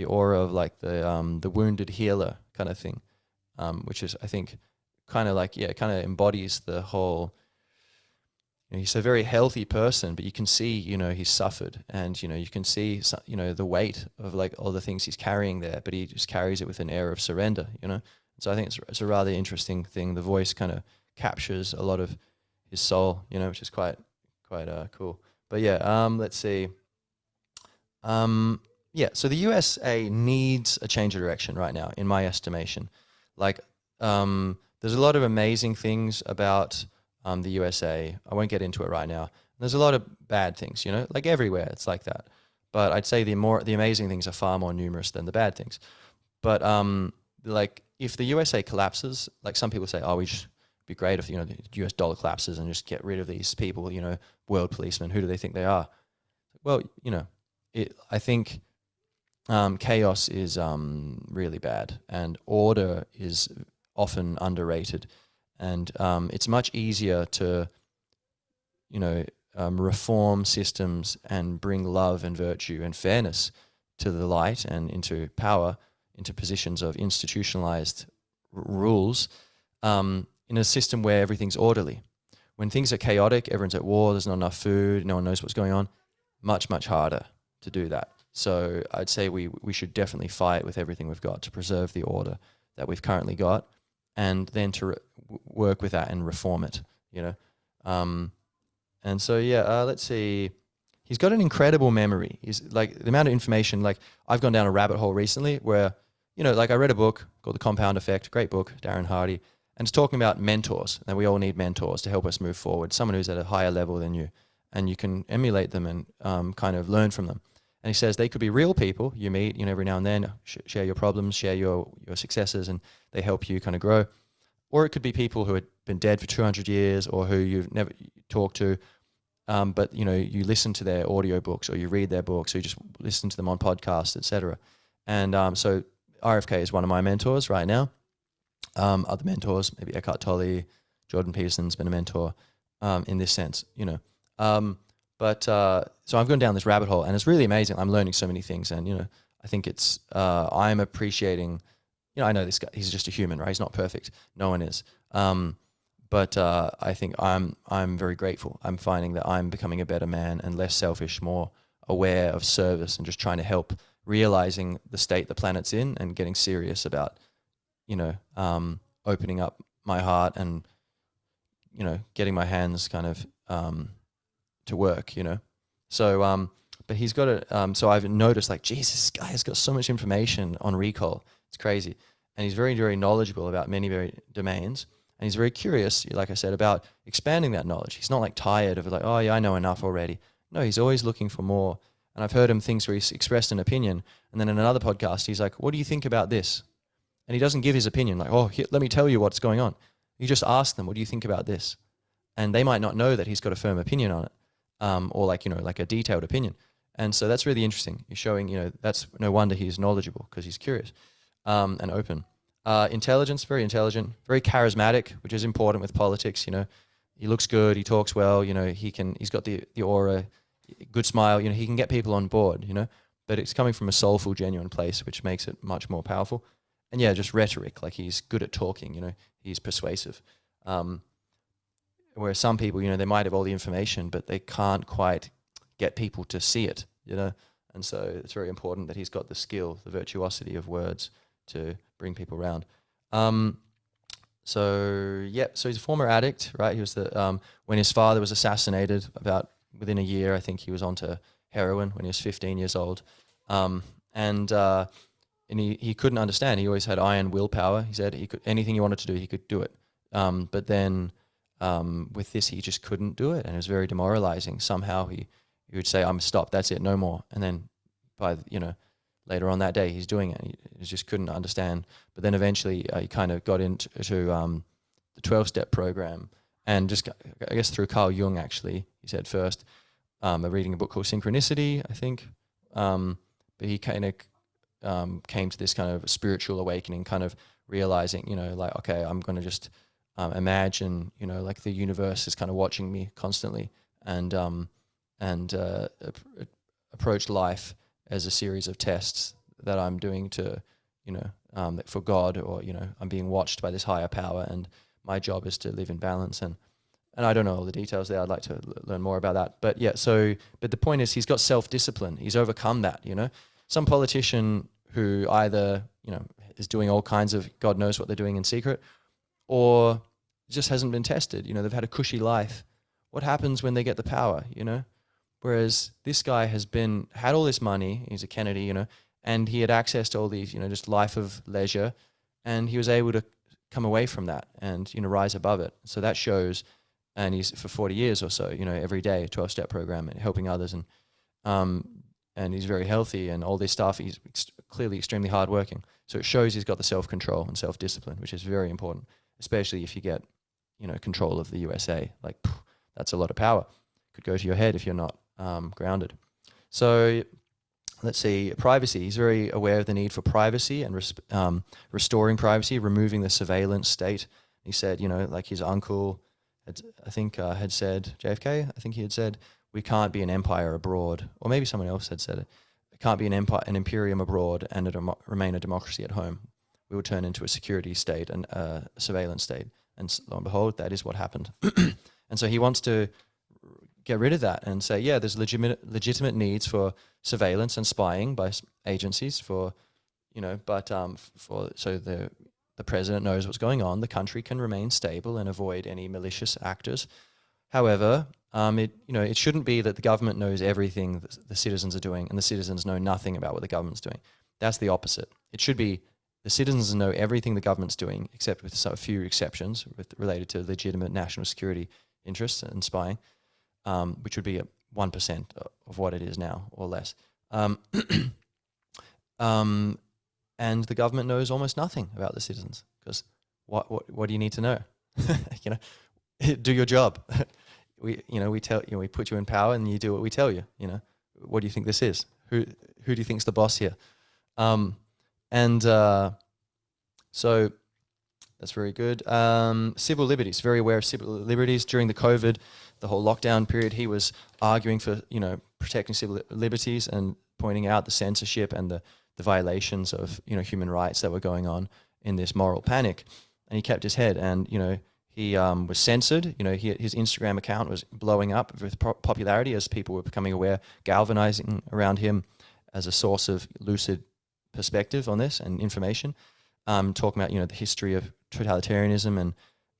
aura of like the wounded healer kind of thing, which is, I think, kind of like, kind of embodies the whole. He's a very healthy person, but you can see, he's suffered, and you can see, the weight of like all the things he's carrying there, but he just carries it with an air of surrender, So I think it's a rather interesting thing. The voice kind of captures a lot of his soul, which is quite cool. But let's see. So the USA needs a change of direction right now, in my estimation. Like, there's a lot of amazing things about the USA. I won't get into it right now. There's a lot of bad things, like everywhere it's like that. But I'd say the amazing things are far more numerous than the bad things. But like if the USA collapses, like some people say, oh, we should be great if, you know, the US dollar collapses and just get rid of these people, you know, world policemen. Who do they think they are? Well, you know, I think chaos is really bad, and order is often underrated. And it's much easier to, you know, reform systems and bring love and virtue and fairness to the light and into power, into positions of institutionalized rules, in a system where everything's orderly. When things are chaotic, everyone's at war, there's not enough food, no one knows what's going on, much, much harder to do that. So I'd say we should definitely fight with everything we've got to preserve the order that we've currently got, and then to work with that and reform it, you know. And so, yeah, let's see. He's got an incredible memory. He's like the amount of information, like I've gone down a rabbit hole recently where, you know, like I read a book called The Compound Effect, great book, Darren Hardy, and it's talking about mentors, and we all need mentors to help us move forward, someone who's at a higher level than you, and you can emulate them and kind of learn from them. And he says they could be real people you meet, you know, every now and then, share your problems, share your successes, and they help you kind of grow. Or it could be people who had been dead for 200 years or who you've never talked to, but, you know, you listen to their audiobooks or you read their books or you just listen to them on podcasts, etc. And so RFK is one of my mentors right now. Other mentors, maybe Eckhart Tolle, Jordan Peterson's been a mentor in this sense, you know. So I've gone down this rabbit hole, and it's really amazing. I'm learning so many things, and, you know, I think it's, I'm appreciating, you know, I know this guy, he's just a human, right? He's not perfect. No one is. But I think I'm very grateful. I'm finding that I'm becoming a better man and less selfish, more aware of service and just trying to help, realizing the state the planet's in and getting serious about, you know, opening up my heart and, you know, getting my hands kind of to work, you know. So, but he's got a, so I've noticed like, Jesus, this guy has got so much information on recall. It's crazy. And he's very, very knowledgeable about many, very domains. And he's very curious, like I said, about expanding that knowledge. He's not like tired of it, like, oh yeah, I know enough already. No, he's always looking for more. And I've heard him things where he's expressed an opinion, and then in another podcast, he's like, what do you think about this? And he doesn't give his opinion, like, oh, here, let me tell you what's going on. You just ask them, what do you think about this? And they might not know that he's got a firm opinion on it, or like, you know, like a detailed opinion. And so that's really interesting. You're showing, you know, that's no wonder he's knowledgeable, because he's curious and open. Intelligence, very intelligent, very charismatic, which is important with politics. You know, he looks good, he talks well. You know, he's got the aura, good smile. You know, he can get people on board. You know, but it's coming from a soulful, genuine place, which makes it much more powerful. And yeah, just rhetoric, like he's good at talking. You know, he's persuasive. Whereas some people, you know, they might have all the information, but they can't quite get people to see it. You know, and so it's very important that he's got the skill, the virtuosity of words to bring people around. So he's a former addict, right? He was the when his father was assassinated, about within a year, I think he was onto heroin when he was 15 years old, and he couldn't understand. He always had iron willpower. He said he could, anything he wanted to do, he could do it. But then with this, he just couldn't do it, and it was very demoralizing. Somehow he would say, "I'm stopped. That's it, no more." And then by, you know, later on that day, he's doing it. He just couldn't understand. But then eventually he kind of got into the 12-step program, and just, I guess, through Carl Jung, actually, he said first, reading a book called Synchronicity, I think. But he kind of came to this kind of spiritual awakening, kind of realizing, you know, like, okay, I'm going to just imagine, you know, like the universe is kind of watching me constantly, and approach life as a series of tests that I'm doing to, you know, for God, or, you know, I'm being watched by this higher power, and my job is to live in balance. And I don't know all the details there. I'd like to learn more about that. But yeah, but the point is, he's got self-discipline. He's overcome that, you know. Some politician who either, you know, is doing all kinds of, God knows what they're doing in secret, or just hasn't been tested. You know, they've had a cushy life. What happens when they get the power, you know? Whereas this guy had all this money, he's a Kennedy, you know, and he had access to all these, you know, just life of leisure, and he was able to come away from that and, you know, rise above it. So that shows, and he's for 40 years or so, you know, every day, a 12-step program and helping others, and he's very healthy and all this stuff. He's clearly extremely hardworking. So it shows he's got the self-control and self-discipline, which is very important, especially if you get, control of the USA. Like, that's a lot of power. Could go to your head if you're not grounded. So let's see, privacy. He's very aware of the need for privacy and restoring privacy, removing the surveillance state. He said, like his uncle, had said, JFK, I think he had said, we can't be an empire abroad, or maybe someone else had said it. It can't be an imperium abroad and remain a democracy at home. We will turn into a security state and a surveillance state. And lo and behold, that is what happened. And so he wants to get rid of that and say, yeah, there's legitimate needs for surveillance and spying by agencies so the president knows what's going on, the country can remain stable and avoid any malicious actors. However, it shouldn't be that the government knows everything the citizens are doing and the citizens know nothing about what the government's doing. That's the opposite. It should be the citizens know everything the government's doing, except with a few exceptions related to legitimate national security interests and spying, which would be 1% of what it is now or less. And the government knows almost nothing about the citizens, because what do you need to know? Do your job. We put you in power and you do what we tell you. What do you think this is? Who do you think's the boss here? So that's very good. Civil liberties, very aware of civil liberties. During the COVID, the whole lockdown period, he was arguing for, protecting civil liberties and pointing out the censorship and the violations of, human rights that were going on in this moral panic. And he kept his head, and, he was censored. His Instagram account was blowing up with popularity as people were becoming aware, galvanizing around him as a source of lucid perspective on this and information, talking about, the history of totalitarianism,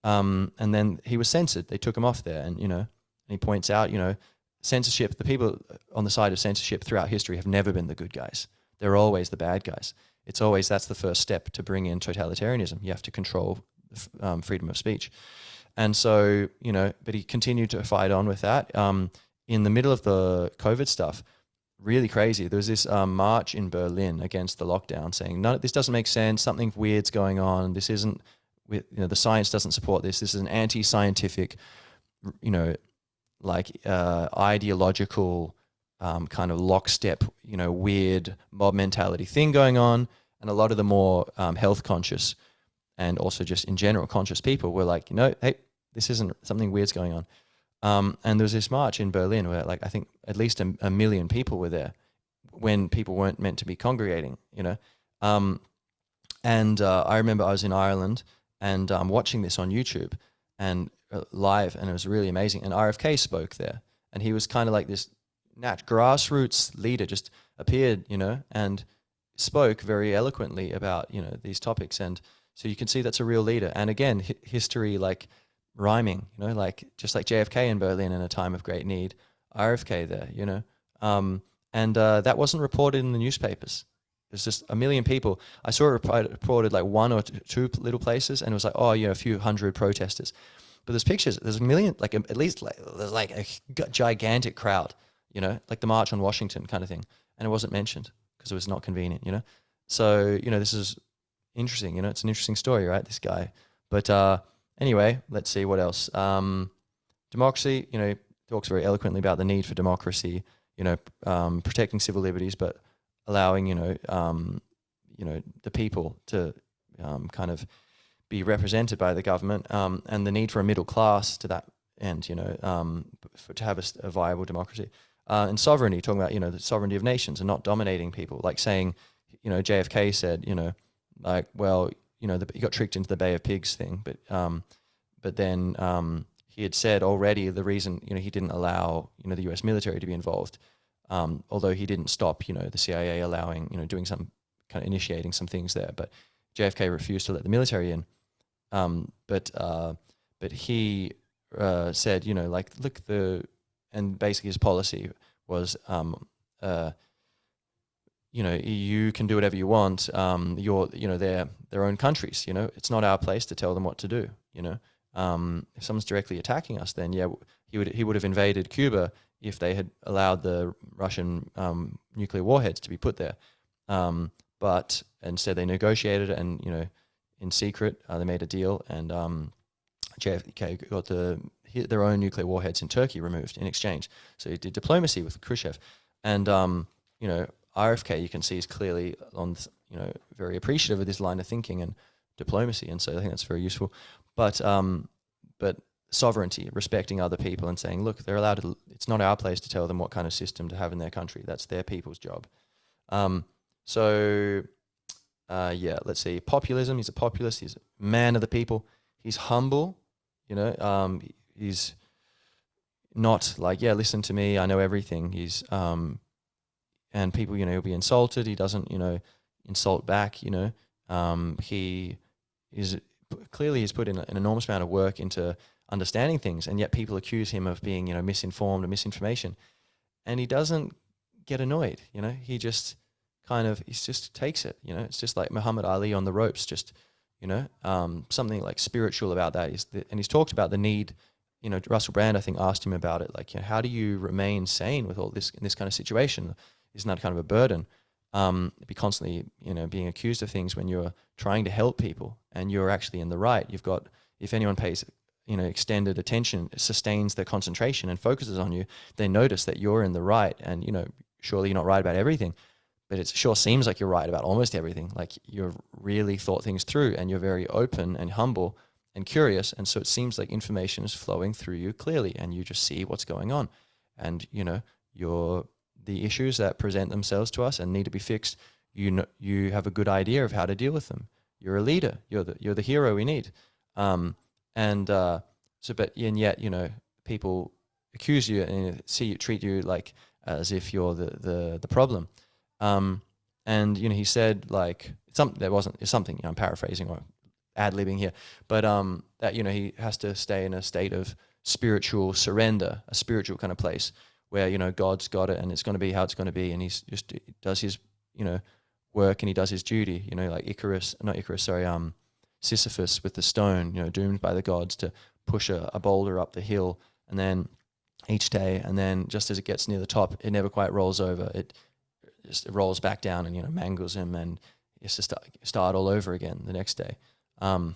and then he was censored. They took him off there, and he points out, censorship, the people on the side of censorship throughout history have never been the good guys. They're always the bad guys. That's the first step to bring in totalitarianism. You have to control freedom of speech. And so, but he continued to fight on with that. In the middle of the COVID stuff, really crazy, there was this march in Berlin against the lockdown, saying, no, this doesn't make sense, something weird's going on, this isn't, the science doesn't support this is an anti-scientific, ideological kind of lockstep, weird mob mentality thing going on. And a lot of the more health conscious and also just in general conscious people were like, hey, this isn't, something weird's going on. And there was this march in Berlin where, I think at least a million people were there when people weren't meant to be congregating, I remember I was in Ireland and watching this on YouTube and live, and it was really amazing. And RFK spoke there, and he was kind of like this grassroots leader, just appeared, and spoke very eloquently about, these topics. And so you can see that's a real leader. And again, history, rhyming, just like JFK in Berlin in a time of great need, RFK there, that wasn't reported in the newspapers. There's just a million people. I saw it reported one or two little places, and it was a few hundred protesters. But there's pictures. There's a million, there's a gigantic crowd, like the March on Washington kind of thing, and it wasn't mentioned because it was not convenient, So this is interesting. It's an interesting story, right? This guy, but anyway, let's see what else. Democracy, talks very eloquently about the need for democracy, protecting civil liberties, but allowing, the people to kind of be represented by the government, and the need for a middle class to that end, to have a viable democracy. And sovereignty, talking about, the sovereignty of nations and not dominating people, like saying, JFK said, he got tricked into the Bay of Pigs thing, but then he had said already the reason, he didn't allow, the US military to be involved, although he didn't stop, the CIA allowing, doing some kind of initiating some things there, but JFK refused to let the military in. But he said, and basically his policy was, you can do whatever you want. They're their own countries. It's not our place to tell them what to do. If someone's directly attacking us, then he would have invaded Cuba if they had allowed the Russian nuclear warheads to be put there. but instead they negotiated it, and in secret they made a deal, and JFK got their own nuclear warheads in Turkey removed in exchange. So he did diplomacy with Khrushchev, and RFK, you can see, is clearly very appreciative of this line of thinking and diplomacy, and so I think that's very useful. But sovereignty, respecting other people, and saying, look, they're allowed to. It's not our place to tell them what kind of system to have in their country. That's their people's job. Let's see. Populism. He's a populist. He's a man of the people. He's humble. He's not like, yeah, listen to me, I know everything. He's and people, he'll be insulted. He doesn't, insult back. He is clearly he's put in an enormous amount of work into understanding things, and yet people accuse him of being, misinformed or misinformation, and he doesn't get annoyed. He just he just takes it. It's just like Muhammad Ali on the ropes. Just something like spiritual about that and he's talked about the need. Russell Brand, I think, asked him about it. Like, how do you remain sane with all this in this kind of situation? Isn't that kind of a burden? Be constantly, being accused of things when you're trying to help people and you're actually in the right. You've got, if anyone pays, extended attention, sustains their concentration and focuses on you, they notice that you're in the right. And, surely you're not right about everything, but it sure seems like you're right about almost everything. Like, you've really thought things through and you're very open and humble and curious. And so it seems like information is flowing through you clearly and you just see what's going on. And, the issues that present themselves to us and need to be fixed, you have a good idea of how to deal with them. You're a leader. You're the hero we need. Yet, people accuse you and treat you like as if you're the problem. He said, like, it's something, I'm paraphrasing or ad-libbing here, but that, he has to stay in a state of spiritual surrender, a spiritual kind of place where, God's got it and it's going to be how it's going to be. And he does his, work, and he does his duty, like Sisyphus with the stone, doomed by the gods to push a boulder up the hill, and then each day, and then just as it gets near the top, it never quite rolls over. It rolls back down and, mangles him, and he has to start all over again the next day. Or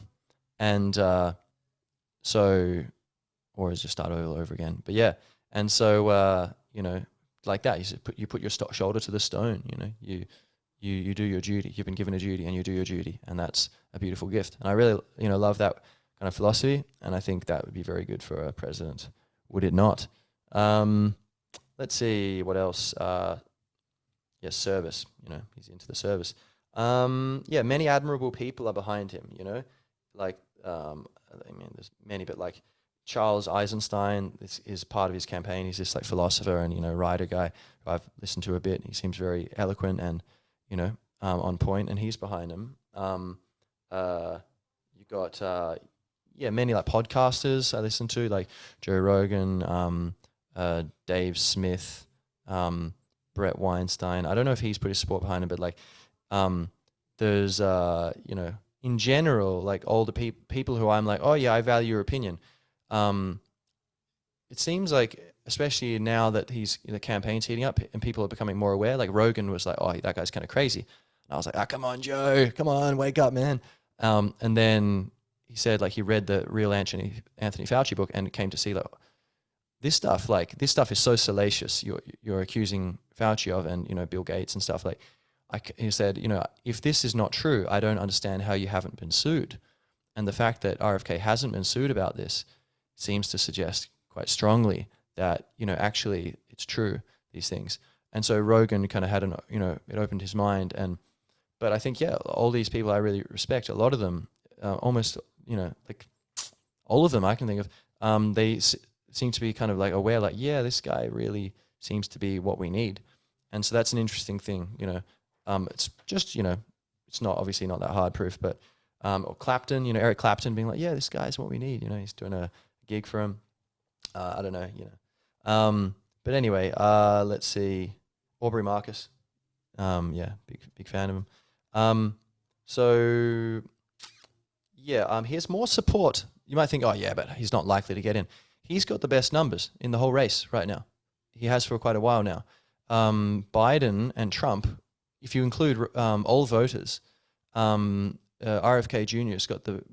is just start all over again. But yeah, and so, like that, you put your shoulder to the stone, you do your duty. You've been given a duty and you do your duty, and that's a beautiful gift. And I really, love that kind of philosophy, and I think that would be very good for a president, would it not? Let's see, what else? Service, he's into the service. Many admirable people are behind him, there's many, but like Charles Eisenstein is part of his campaign. He's this like philosopher and, writer guy who I've listened to a bit. He seems very eloquent and, on point, and he's behind him. You got, many like podcasters I listen to, like Joe Rogan, Dave Smith, Brett Weinstein. I don't know if he's put his support behind him, but like, there's, in general, like older people who I'm like, oh yeah, I value your opinion. It seems like, especially now that the campaign's heating up and people are becoming more aware, like Rogan was like, oh, that guy's kind of crazy. And I was like, come on, Joe, come on, wake up, man. And then he said, like, he read the real Anthony Fauci book and came to see, like, this stuff is so salacious. You're accusing Fauci of, and, Bill Gates and stuff. Like, he said, if this is not true, I don't understand how you haven't been sued. And the fact that RFK hasn't been sued about this seems to suggest quite strongly that, actually it's true, these things. And so Rogan kind of had it opened his mind. But I think, all these people I really respect, a lot of them, almost, like all of them I can think of, they seem to be kind of like aware, like, yeah, this guy really seems to be what we need. And so that's an interesting thing, it's just, it's not obviously not that hard proof, but, or Clapton, Eric Clapton being like, yeah, this guy's what we need, he's doing a gig for him. I don't know, but anyway, let's see, Aubrey Marcus, big fan of him. Here's more support. You might think, oh yeah, but he's not likely to get in. He's got the best numbers in the whole race right now. He has for quite a while now. Biden and Trump, if you include all voters, RFK Jr. has got the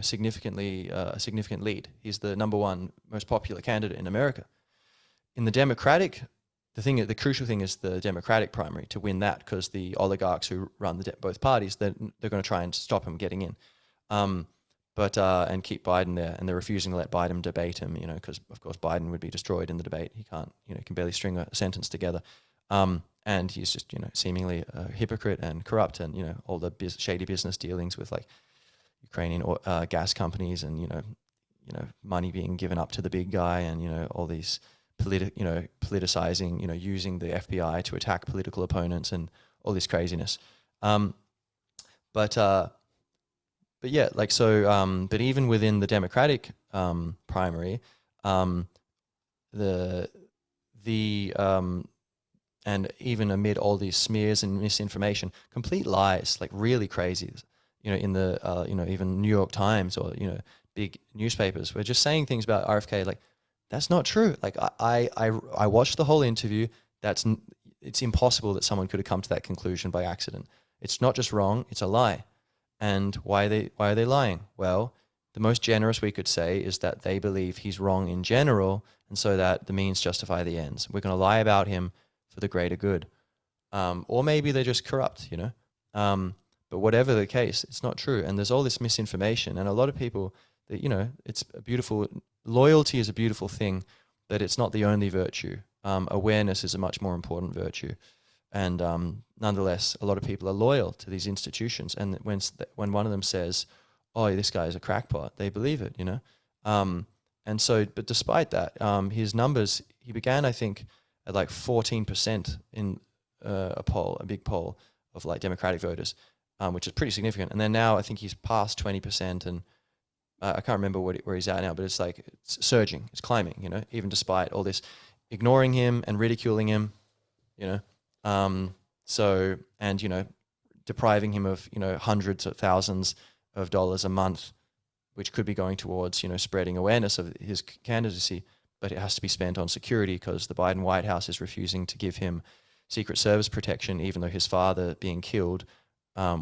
significantly a significant lead. He's the #1 most popular candidate in America. In the Democratic, the crucial thing is the Democratic primary to win that, because the oligarchs who run both parties, they're going to try and stop him getting in, and keep Biden there, and they're refusing to let Biden debate him, because of course Biden would be destroyed in the debate. He can't, can barely string a sentence together, and he's just seemingly a hypocrite and corrupt, and all the shady business dealings with like Ukrainian gas companies, and money being given up to the big guy, and all these politicizing, using the FBI to attack political opponents and all this craziness. But yeah, like so. But even within the Democratic primary, and even amid all these smears and misinformation, complete lies, like really crazy. In the even New York Times or big newspapers were just saying things about RFK like that's not true. Like I watched the whole interview. It's impossible that someone could have come to that conclusion by accident. It's not just wrong; it's a lie. And why are they lying? Well, the most generous we could say is that they believe he's wrong in general, and so that the means justify the ends. We're going to lie about him for the greater good, or maybe they're just corrupt, But whatever the case, it's not true. And there's all this misinformation, and a lot of people that it's a beautiful loyalty is a beautiful thing, but it's not the only virtue. Awareness is a much more important virtue. And nonetheless, a lot of people are loyal to these institutions. And when one of them says, "Oh, this guy is a crackpot," they believe it, And so, but despite that, his numbers, he began, I think, at like 14% in a big poll of like Democratic voters, which is pretty significant. And then now I think he's past 20%, and I can't remember where he's at now, but it's like it's surging, it's climbing, even despite all this ignoring him and ridiculing him, So, and, depriving him of, hundreds of thousands of dollars a month, which could be going towards, spreading awareness of his candidacy, but it has to be spent on security because the Biden White House is refusing to give him Secret Service protection, even though his father being killed,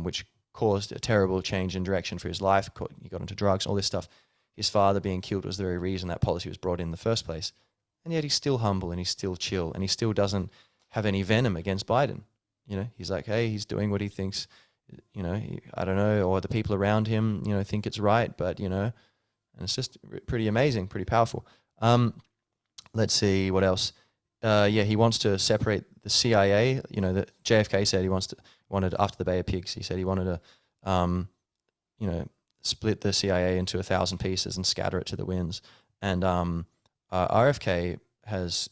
which caused a terrible change in direction for his life. He got into drugs, all this stuff. His father being killed was the very reason that policy was brought in the first place. And yet he's still humble and he's still chill and he still doesn't have any venom against Biden. He's like, hey, he's doing what he thinks, I don't know, or the people around him, think it's right, but, and it's just pretty amazing, pretty powerful. Let's see what else. He wants to separate the CIA. That JFK said he wanted after the Bay of Pigs. He said he wanted to, split the CIA into 1,000 pieces and scatter it to the winds. And RFK has,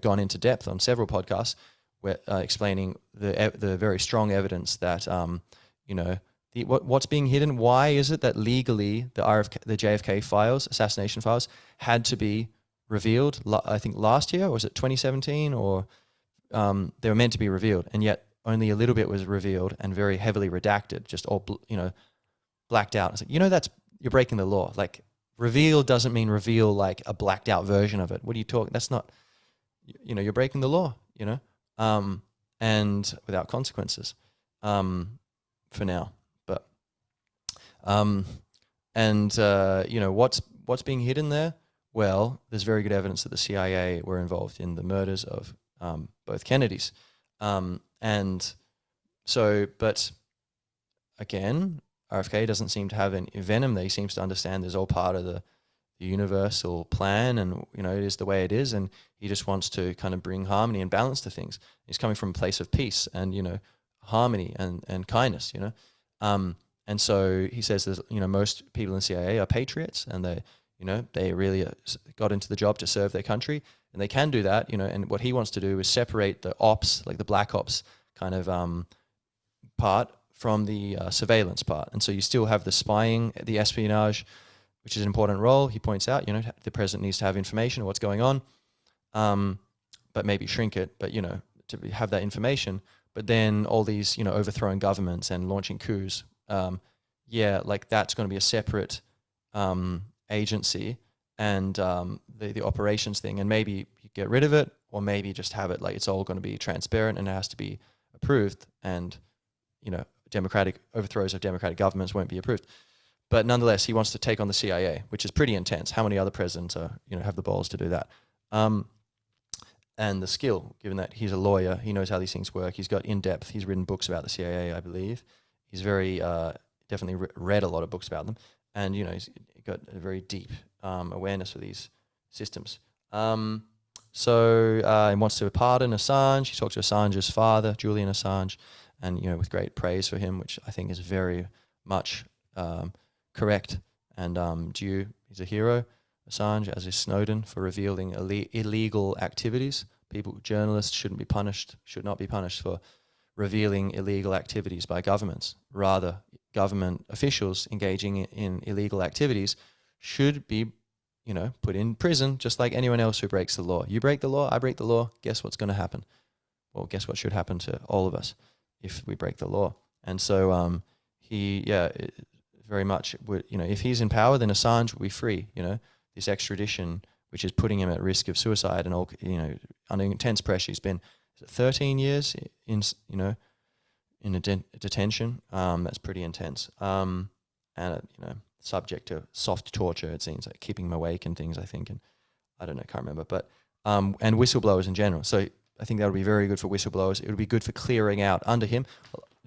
gone into depth on several podcasts where explaining the very strong evidence that, what's being hidden. Why is it that legally the JFK files, assassination files, had to be revealed, I think last year, or was it 2017, or they were meant to be revealed, and yet only a little bit was revealed and very heavily redacted, just all, blacked out. It's like, you're breaking the law. Like, reveal doesn't mean reveal like a blacked out version of it. What are you talking? That's not, you're breaking the law, and without consequences, for now. But, what's being hidden there? Well, there's very good evidence that the CIA were involved in the murders of both Kennedys. And so, but again, RFK doesn't seem to have any venom there. He seems to understand there's all part of the universal plan, and, it is the way it is. And he just wants to kind of bring harmony and balance to things. He's coming from a place of peace and, harmony and kindness, and so he says there's, most people in CIA are patriots, and they really got into the job to serve their country, and they can do that, and what he wants to do is separate the ops, like the black ops kind of part from the surveillance part. And so you still have the spying, the espionage, which is an important role. He points out, the president needs to have information of what's going on, but maybe shrink it, but, to have that information. But then all these, overthrowing governments and launching coups, like that's going to be a separate agency, and the operations thing, and maybe you get rid of it, or maybe just have it like it's all going to be transparent and it has to be approved, and democratic overthrows of democratic governments won't be approved. But nonetheless, he wants to take on the CIA, which is pretty intense. How many other presidents have the balls to do that? And the skill, given that he's a lawyer, he knows how these things work. He's got in-depth, he's written books about the CIA, I believe. He's very, definitely read a lot of books about them. And, he's got a very deep awareness of these systems. So he wants to pardon Assange. He talks to Assange's father, Julian Assange, and, with great praise for him, which I think is very much correct and due. He's a hero. Assange, as is Snowden, for revealing illegal activities. Journalists should not be punished for revealing illegal activities by governments. Rather, government officials engaging in illegal activities should be, put in prison just like anyone else who breaks the law. You break the law, I break the law, guess what's going to happen? Well, guess what should happen to all of us if we break the law? And so very much, if he's in power, then Assange will be free, This extradition, which is putting him at risk of suicide and all, under intense pressure. He's been 13 years in a detention. That's pretty intense. And subject to soft torture. It seems like keeping him awake and things. I think, and I don't know, can't remember. But and whistleblowers in general. So I think that would be very good for whistleblowers. It would be good for clearing out under him.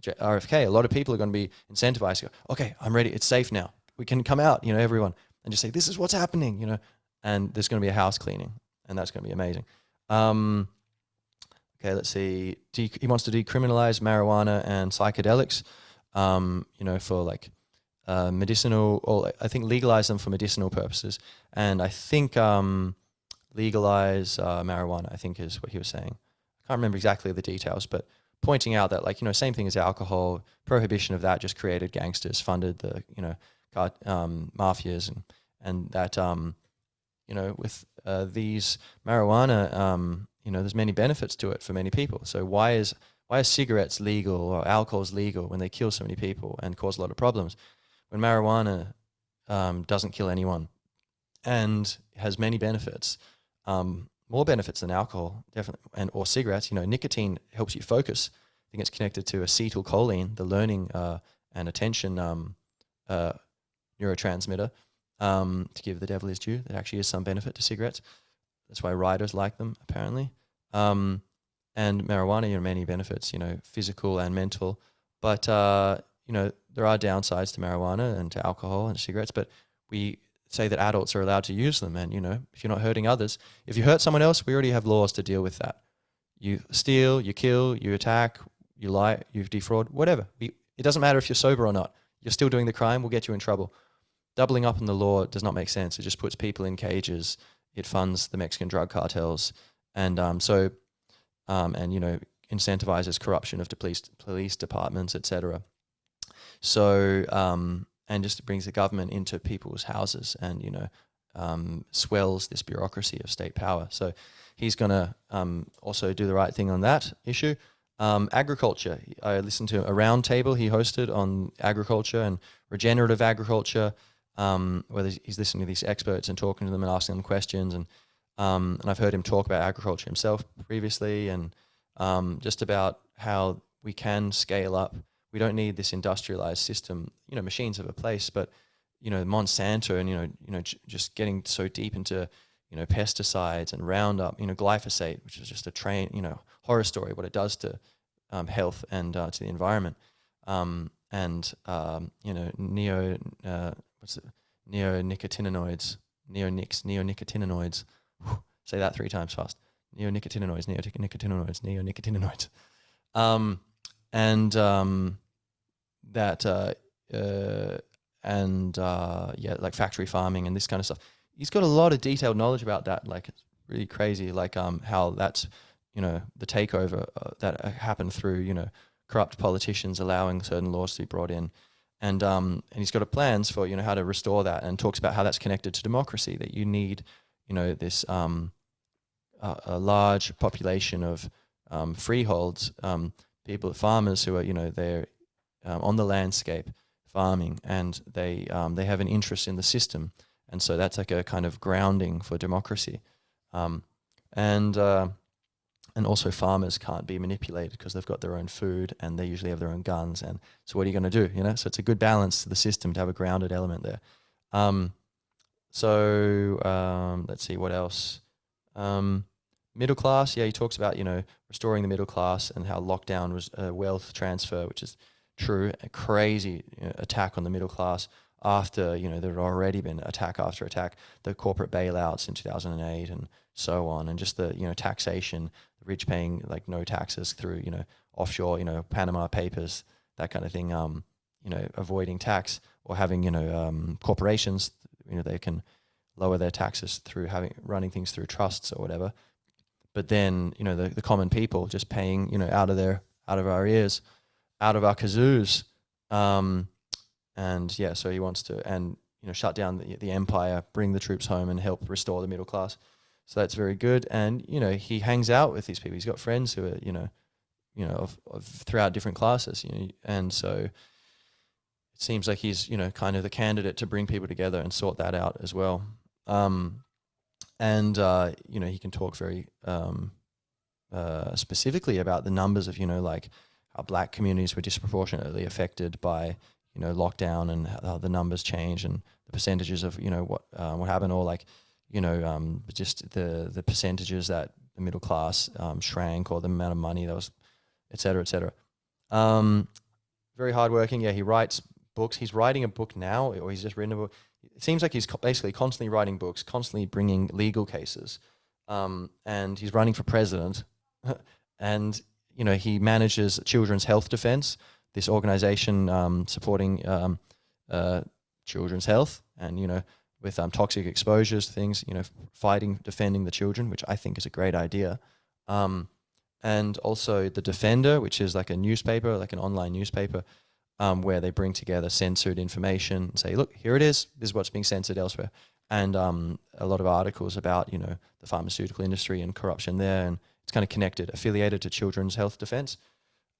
RFK. A lot of people are going to be incentivized to go, okay, I'm ready. It's safe now. We can come out. Everyone. And just say, this is what's happening, and there's going to be a house cleaning, and that's going to be amazing. Okay, let's see. He wants to decriminalize marijuana and psychedelics, for like medicinal, or I think legalize them for medicinal purposes. And I think legalize marijuana, I think is what he was saying. I can't remember exactly the details, but pointing out that, same thing as alcohol, prohibition of that just created gangsters, funded the, mafias, and that with these marijuana, there's many benefits to it for many people. So why is cigarettes legal or alcohol's legal when they kill so many people and cause a lot of problems, when marijuana doesn't kill anyone and has many benefits, more benefits than alcohol, definitely, or cigarettes. Nicotine helps you focus. I think it's connected to acetylcholine, the learning and attention neurotransmitter, to give the devil his due. There actually is some benefit to cigarettes. That's why writers like them, apparently. And marijuana, many benefits, physical and mental. But, there are downsides to marijuana and to alcohol and cigarettes, but we say that adults are allowed to use them. And, if you're not hurting others, if you hurt someone else, we already have laws to deal with that. You steal, you kill, you attack, you lie, you defraud, whatever. It doesn't matter if you're sober or not. You're still doing the crime, we'll get you in trouble. Doubling up on the law does not make sense. It just puts people in cages. It funds the Mexican drug cartels, and incentivizes corruption of the police departments, etc. So and just brings the government into people's houses, and swells this bureaucracy of state power. So he's going to also do the right thing on that issue. Agriculture. I listened to a round table he hosted on agriculture and regenerative agriculture, where he's listening to these experts and talking to them and asking them questions. And I've heard him talk about agriculture himself previously, and just about how we can scale up. We don't need this industrialized system. Machines have a place, but Monsanto and just getting so deep into pesticides and Roundup, glyphosate, which is just a horror story, what it does to health and to the environment, and neonicotinoids. Say that 3 times fast. Neonicotinoids. Like factory farming and this kind of stuff. He's got a lot of detailed knowledge about that. Like, it's really crazy. Like how that's the takeover that happened through corrupt politicians allowing certain laws to be brought in, and he's got plans for how to restore that, and talks about how that's connected to democracy. That you need this a large population of freeholds, farmers who are they're on the landscape farming, and they have an interest in the system, and so that's like a kind of grounding for democracy. And also farmers can't be manipulated because they've got their own food and they usually have their own guns. And so what are you going to do? You know, so it's a good balance to the system to have a grounded element there. Let's see what else. Middle class, yeah, he talks about, you know, restoring the middle class and how lockdown was a wealth transfer, which is true. A crazy, you know, attack on the middle class after, you know, there had already been attack after attack, the corporate bailouts in 2008 and so on, and just the, you know, taxation, the rich paying like no taxes through, you know, offshore, you know, Panama Papers, that kind of thing, you know, avoiding tax, or having, you know, corporations, you know, they can lower their taxes through running things through trusts or whatever. But then, you know, the common people just paying, you know, out of our ears, out of our kazoos. And yeah, so he wants to, and, you know, shut down the empire, bring the troops home and help restore the middle class. So that's very good. And, you know, he hangs out with these people. He's got friends who are, you know, of throughout different classes, you know, and so it seems like he's, you know, kind of the candidate to bring people together and sort that out as well. You know, he can talk very specifically about the numbers of, you know, like how black communities were disproportionately affected by, you know, lockdown, and how the numbers change and the percentages of, you know, what happened, or like, you know, just the percentages that the middle class shrank, or the amount of money that was, et cetera, et cetera. Very hardworking. Yeah, he writes books. He's writing a book now, or he's just written a book. It seems like he's basically constantly writing books, constantly bringing legal cases, and he's running for president. And, you know, he manages Children's Health Defense, this organization supporting children's health, and, you know, with toxic exposures, things, you know, defending the children, which I think is a great idea. And also The Defender, which is like a newspaper, like an online newspaper, where they bring together censored information and say, look, here it is. This is what's being censored elsewhere. And a lot of articles about, you know, the pharmaceutical industry and corruption there. And it's kind of connected, affiliated to Children's Health Defense.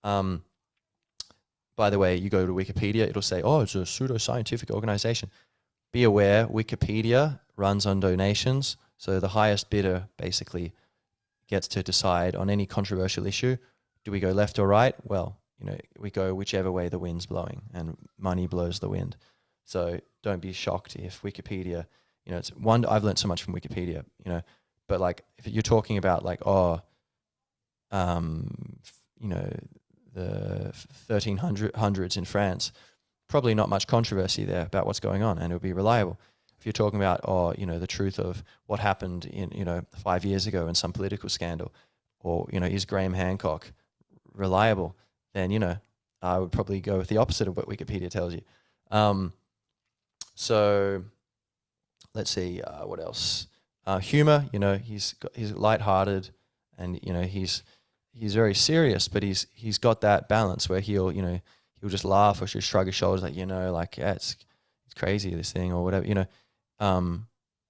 By the way, you go to Wikipedia, it'll say, oh, it's a pseudoscientific organization. Be aware, Wikipedia runs on donations. So the highest bidder basically gets to decide on any controversial issue. Do we go left or right? Well, you know, we go whichever way the wind's blowing, and money blows the wind. So don't be shocked if Wikipedia, you know, I've learned so much from Wikipedia, you know, but like if you're talking about like, you know, the 1300s in France, probably not much controversy there about what's going on, and it'll be reliable. If you're talking about, you know, the truth of what happened in, you know, 5 years ago in some political scandal, or, you know, is Graham Hancock reliable, then, you know, I would probably go with the opposite of what Wikipedia tells you. So let's see, what else? Humor, you know, he's lighthearted, and, you know, he's very serious, but he's got that balance where he'll just laugh or just shrug his shoulders, like, you know, like, yeah, it's crazy, this thing, or whatever, you know.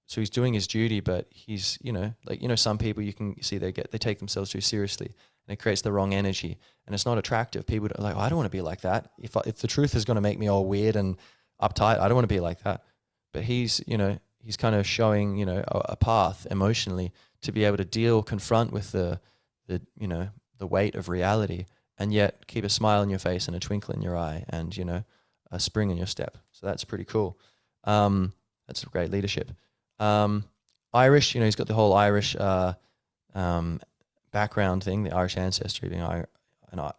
So he's doing his duty, but he's, you know, like, you know, some people you can see they take themselves too seriously, and it creates the wrong energy, and it's not attractive. People are like, oh, I don't want to be like that. If the truth is going to make me all weird and uptight, I don't want to be like that. But he's, you know, he's kind of showing, you know, a path emotionally to be able to confront with the you know, the weight of reality, and yet keep a smile on your face and a twinkle in your eye, and, you know, a spring in your step. So that's pretty cool. That's great leadership. Irish, you know, he's got the whole Irish background thing, the Irish ancestry, being you know,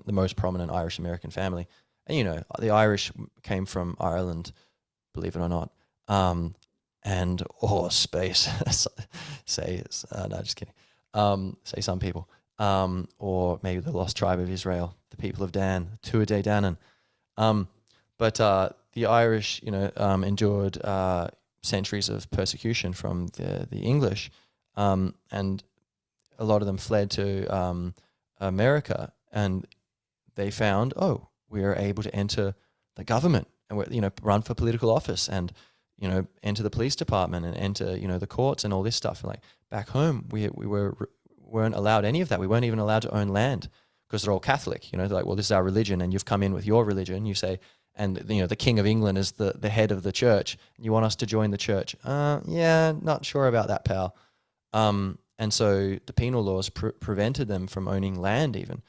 the most prominent Irish American family. And, you know, the Irish came from Ireland, believe it or not. And space, no, just kidding. Say some people, or maybe the lost tribe of Israel, the people of Dan, Tuatha Danann. But the Irish, you know, endured centuries of persecution from the English, and a lot of them fled to America, and they found, oh, we are able to enter the government, and, you know, run for political office, and, you know, enter the police department, and enter, you know, the courts and all this stuff. And like back home, we weren't allowed any of that. We weren't even allowed to own land because they're all Catholic. You know, they're like, well, this is our religion, and you've come in with your religion. You say, and, you know, the King of England is the head of the church. You want us to join the church? Yeah, not sure about that, pal. And so the penal laws prevented them from owning land even,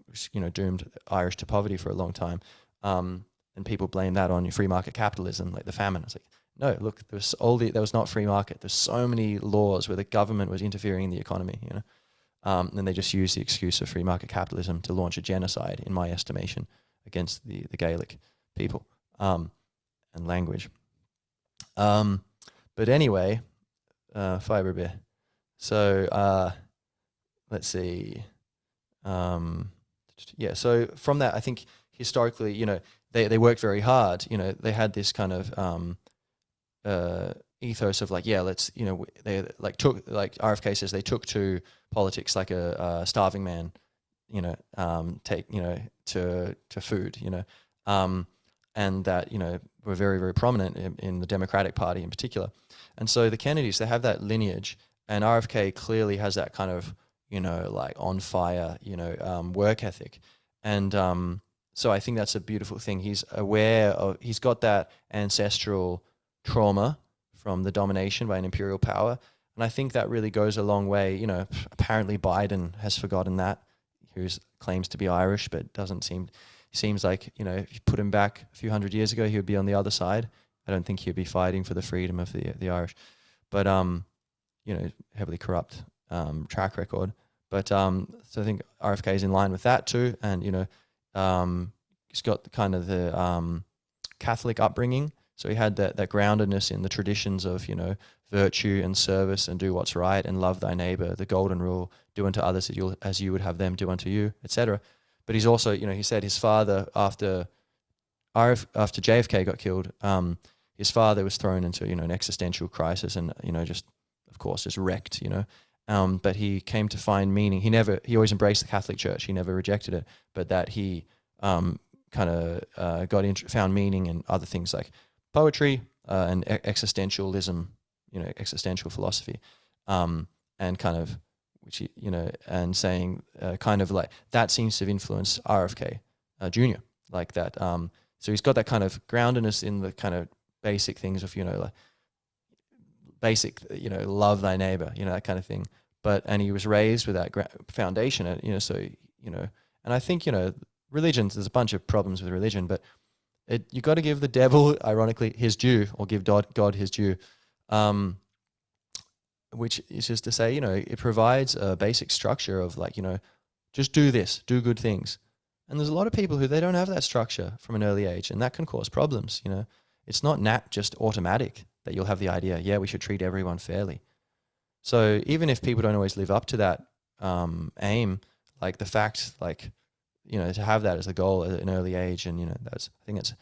which, doomed Irish to poverty for a long time. And people blame that on free market capitalism, like the famine. It's like, no, look, there was not free market. There's so many laws where the government was interfering in the economy, and they just used the excuse of free market capitalism to launch a genocide, in my estimation, against the Gaelic people and language. But anyway, fiber bear. So let's see. So from that, I think historically, they worked very hard. They had this kind of ethos of like, they took, like RFK says, they took to politics like a starving man, take, to food, and that, were very, very prominent in the Democratic Party in particular. And so the Kennedys, they have that lineage, and RFK clearly has that kind of, like on fire, work ethic. And so I think that's a beautiful thing. He's got that ancestral trauma from the domination by an imperial power. And I think that really goes a long way. Apparently Biden has forgotten that, who claims to be Irish, but seems like, if you put him back a few hundred years ago, he would be on the other side. I don't think he'd be fighting for the freedom of the Irish. But, heavily corrupt track record. But so I think RFK is in line with that too. And, he's got kind of the Catholic upbringing. So he had that groundedness in the traditions of, virtue and service and do what's right and love thy neighbor, the golden rule, do unto others as you would have them do unto you, etc. But he's also, he said his father, after JFK got killed, his father was thrown into, an existential crisis and, just wrecked, but he came to find meaning. He always embraced the Catholic Church. He never rejected it, but that he found meaning in other things like poetry and existentialism, existential philosophy, and kind of, which, and saying kind of like that seems to have influenced RFK Jr. like that. So he's got that kind of groundedness in the kind of basic things of, like basic, love thy neighbor, that kind of thing. And he was raised with that foundation, and I think, religions, there's a bunch of problems with religion, but you got to give the devil, ironically, his due, or give God his due, which is just to say, it provides a basic structure of like, just do this, do good things. And there's a lot of people who they don't have that structure from an early age, and that can cause problems. It's not just automatic that you'll have the idea, yeah, we should treat everyone fairly. So even if people don't always live up to that aim, like the fact, like, to have that as a goal at an early age, and I think it's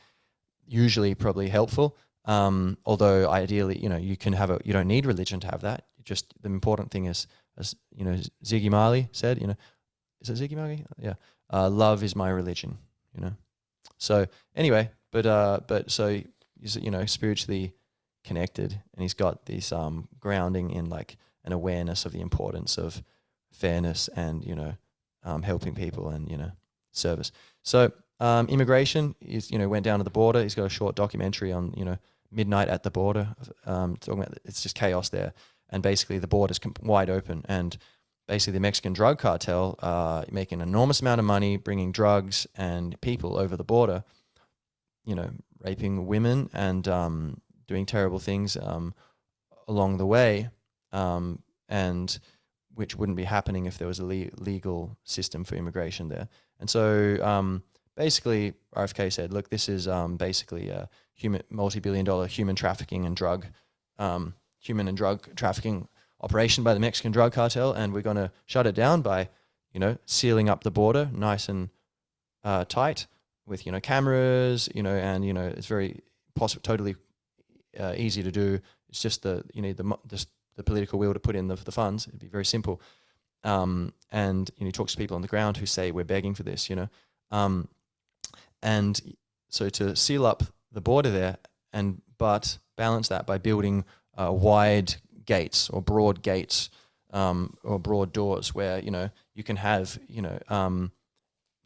usually probably helpful. Although ideally, you don't need religion to have that. Just the important thing is, as Ziggy Marley said, is it Ziggy Marley? Yeah, love is my religion. So anyway, but so he's spiritually connected, and he's got this grounding in like an awareness of the importance of fairness and helping people and service. So immigration is went down to the border. He's got a short documentary on midnight at the border, talking about it's just chaos there, and basically the border's wide open, and basically the Mexican drug cartel making an enormous amount of money bringing drugs and people over the border, raping women and doing terrible things along the way, and which wouldn't be happening if there was a legal system for immigration there. And so basically RFK said, look, this is basically a multi-billion-dollar human trafficking and human and drug trafficking operation by the Mexican drug cartel, and we're going to shut it down by, sealing up the border nice and tight with, cameras, and, it's very totally easy to do. It's just you need the political will to put in the funds. It'd be very simple. And he talks to people on the ground who say we're begging for this, and so to seal up the border there, but balance that by building wide gates or broad gates or broad doors where you can have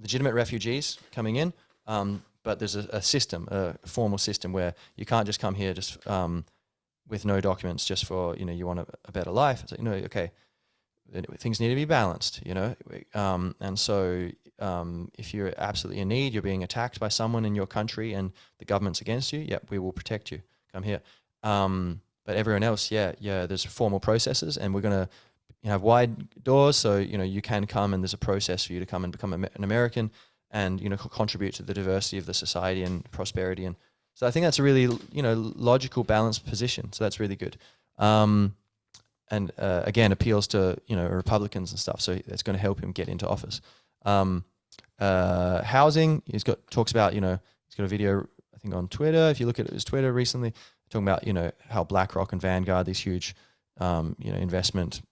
legitimate refugees coming in, but there's a system, a formal system where you can't just come here just with no documents just for you want a better life. It's like, okay, things need to be balanced, and so if you're absolutely in need, you're being attacked by someone in your country and the government's against you, yep, we will protect you. Come here. But everyone else, there's formal processes, and we're going to have wide doors, so you can come, and there's a process for you to come and become an American, and contribute to the diversity of the society and prosperity. And so I think that's a really logical, balanced position. So that's really good. And again, appeals to Republicans and stuff. So it's going to help him get into office. Housing, talks about he's got a video I think on Twitter. If you look at his Twitter recently, talking about how BlackRock and Vanguard, these huge investment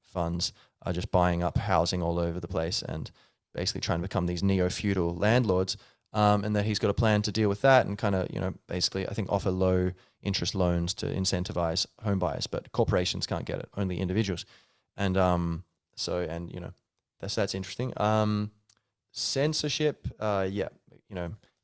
funds, are just buying up housing all over the place and basically trying to become these neo-feudal landlords. And that he's got a plan to deal with that and kind of basically I think offer low interest loans to incentivize home buyers, but corporations can't get it, only individuals. And that's interesting. Censorship,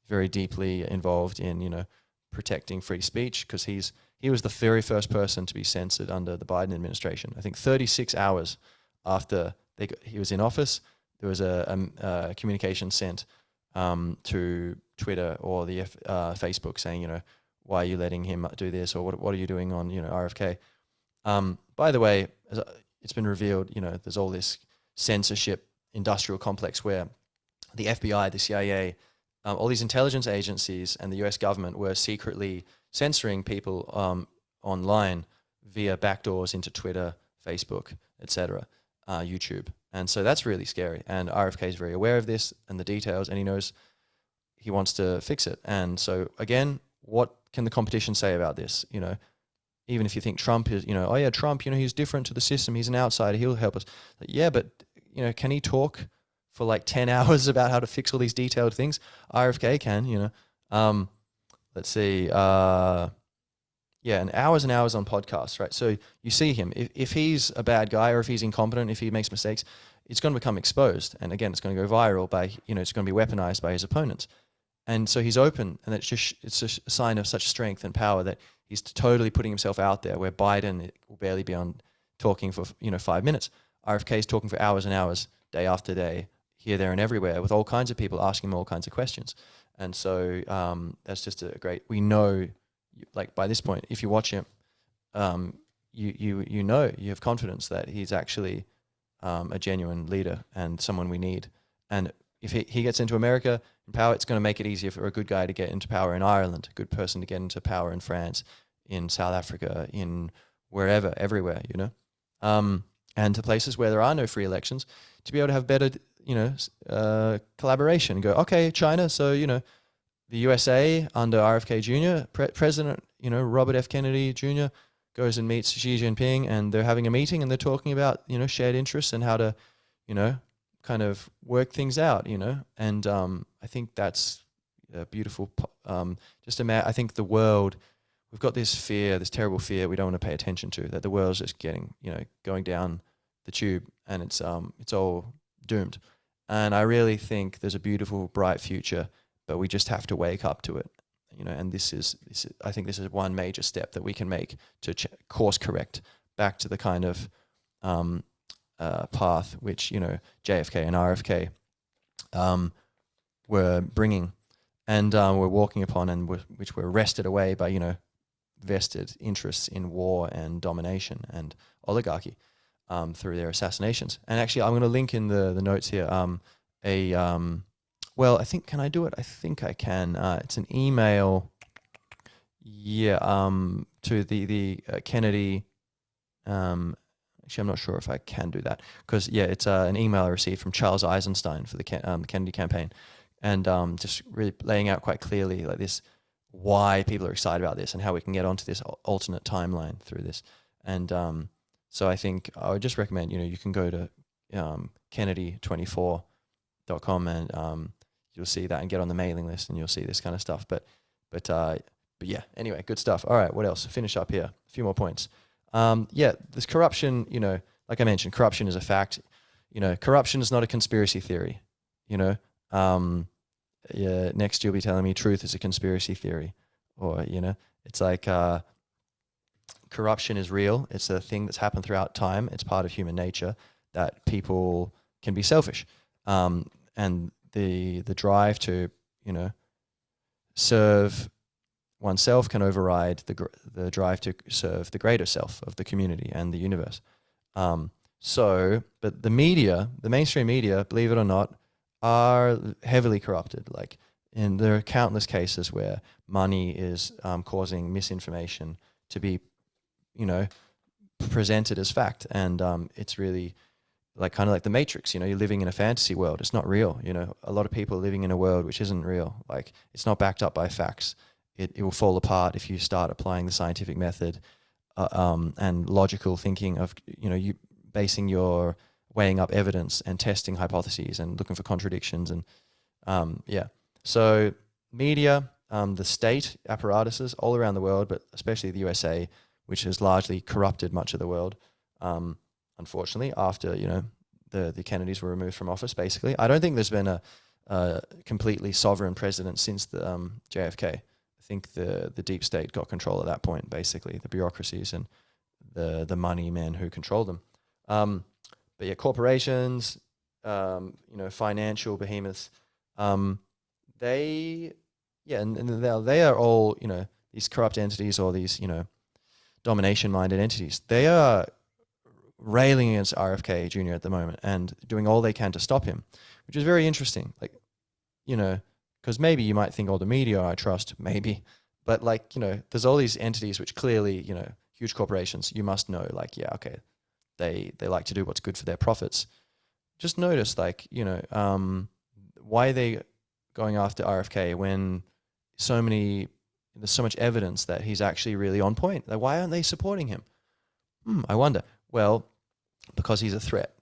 very deeply involved in protecting free speech, because he was the very first person to be censored under the Biden administration. I think 36 hours after he was in office, there was a communication sent to Twitter or the Facebook saying, why are you letting him do this, or what are you doing on RFK? By the way, it's been revealed, there's all this censorship industrial complex where the FBI, the CIA, all these intelligence agencies and the US government were secretly censoring people online via backdoors into Twitter, Facebook, etc., YouTube. And so that's really scary. And RFK is very aware of this and the details, and he knows he wants to fix it. And so again, what can the competition say about this? Even if you think Trump is, Trump, he's different to the system. He's an outsider. He'll help us. Yeah, but, can he talk for like 10 hours about how to fix all these detailed things? RFK can, let's see. And hours on podcasts, right? So you see him. If he's a bad guy, or if he's incompetent, if he makes mistakes, it's going to become exposed. And again, it's going to go viral by, it's going to be weaponized by his opponents. And so he's open, and it's just a sign of such strength and power that he's totally putting himself out there, where Biden will barely be on talking for 5 minutes. RFK is talking for hours and hours, day after day, here, there, and everywhere, with all kinds of people asking him all kinds of questions. And so that's just we know, like by this point, if you watch him, you have confidence that he's actually a genuine leader and someone we need. And if he gets into America in power, it's going to make it easier for a good guy to get into power in Ireland, a good person to get into power in France, in South Africa, in wherever, everywhere, and to places where there are no free elections, to be able to have better, collaboration and go, okay, China, so, the USA under RFK Jr., President, Robert F. Kennedy Jr. goes and meets Xi Jinping, and they're having a meeting, and they're talking about, shared interests and how to, kind of work things out, and I think that's a beautiful, I think the world, we've got this fear, this terrible fear we don't want to pay attention to, that the world's just getting, going down the tube, and it's all doomed. And I really think there's a beautiful, bright future, but we just have to wake up to it, and this is I think this is one major step that we can make to course correct back to the kind of path which JFK and RFK were bringing, and were walking upon, and which were wrested away by vested interests in war and domination and oligarchy through their assassinations. And actually, I'm going to link in the notes here well, I think, can I do it? I think I can. It's an email, to the Kennedy. Actually, I'm not sure if I can do that, because it's an email I received from Charles Eisenstein for the Kennedy campaign, and just really laying out quite clearly like this, why people are excited about this and how we can get onto this alternate timeline through this. And so I think I would just recommend, you can go to Kennedy24.com, and you'll see that, and get on the mailing list, and you'll see this kind of stuff. But yeah, anyway, good stuff. All right, what else? Finish up here. A few more points. This corruption, like I mentioned, corruption is a fact. Corruption is not a conspiracy theory. Next you'll be telling me truth is a conspiracy theory, or it's like corruption is real. It's a thing that's happened throughout time. It's part of human nature that people can be selfish, and the drive to serve oneself can override the drive to serve the greater self of the community and the universe. But the media, the mainstream media, believe it or not, are heavily corrupted. And there are countless cases where money is causing misinformation to be, presented as fact, and it's really kind of like the Matrix. You're living in a fantasy world. It's not real. A lot of people are living in a world which isn't real. It's not backed up by facts. It will fall apart if you start applying the scientific method and logical thinking of you basing your weighing up evidence and testing hypotheses and looking for contradictions and So media, the state apparatuses all around the world, but especially the USA, which has largely corrupted much of the world, unfortunately, after the Kennedys were removed from office. Basically, I don't think there's been a completely sovereign president since the JFK. I think the deep state got control at that point. Basically, the bureaucracies and the money men who control them. But yeah, corporations, financial behemoths. They are all these corrupt entities or these domination-minded entities. They are railing against RFK Jr. at the moment and doing all they can to stop him, which is very interesting. Because maybe you might think, the media I trust, maybe, but there's all these entities which clearly, huge corporations. You must know, okay, they like to do what's good for their profits. Just notice, why are they going after RFK when there's so much evidence that he's actually really on point? Why aren't they supporting him? I wonder. Well, because he's a threat,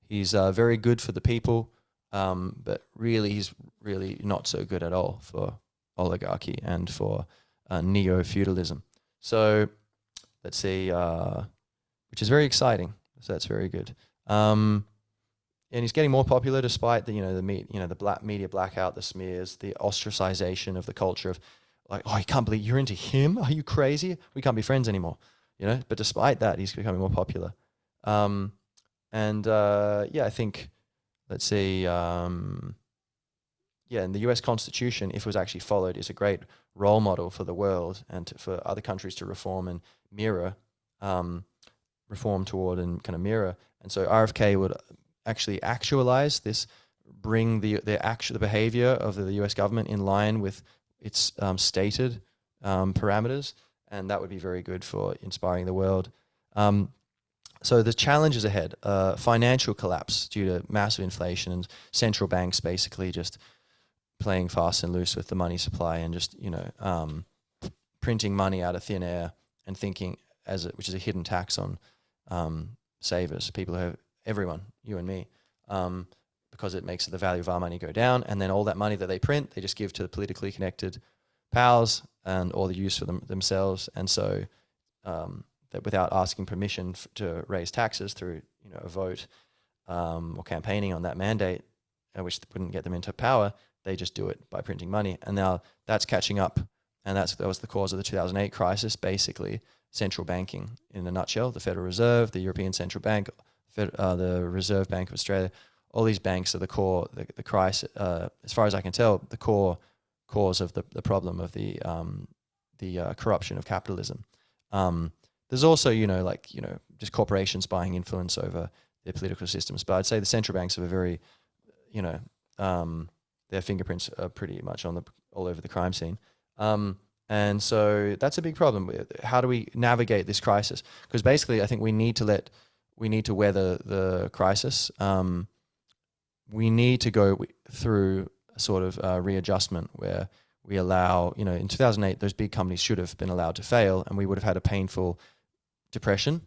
He's very good for the people, but really he's really not so good at all for oligarchy and for neo-feudalism. So let's see, which is very exciting. So that's very good. And he's getting more popular despite the black media blackout, the smears, the ostracization of the culture of you can't believe you're into him? Are you crazy? We can't be friends anymore, But despite that, he's becoming more popular. I think, let's see, in the U.S. Constitution, if it was actually followed, is a great role model for the world and for other countries to reform and mirror, reform toward and kind of mirror. And so RFK would actually actualize this, bring the behavior of the U.S. government in line with its stated parameters, and that would be very good for inspiring the world. So the challenges ahead: financial collapse due to massive inflation and central banks basically just playing fast and loose with the money supply and just printing money out of thin air and thinking which is a hidden tax on savers, people who have everyone, you and me, because it makes the value of our money go down, and then all that money that they print, they just give to the politically connected powers and all the use for themselves, and so that without asking permission to raise taxes through a vote or campaigning on that mandate, which wouldn't get them into power, they just do it by printing money, and now that's catching up, and that was the cause of the 2008 crisis, basically. Central banking in a nutshell: the Federal Reserve, the European Central Bank, the Reserve Bank of Australia. All these banks are the core, the crisis. As far as I can tell, the core cause of the problem of the corruption of capitalism. There's also just corporations buying influence over their political systems. But I'd say the central banks have a very their fingerprints are pretty much all over the crime scene. And so that's a big problem. How do we navigate this crisis? Because basically, I think we need to weather the crisis. We need to go through a sort of readjustment where we allow, in 2008, those big companies should have been allowed to fail, and we would have had a painful depression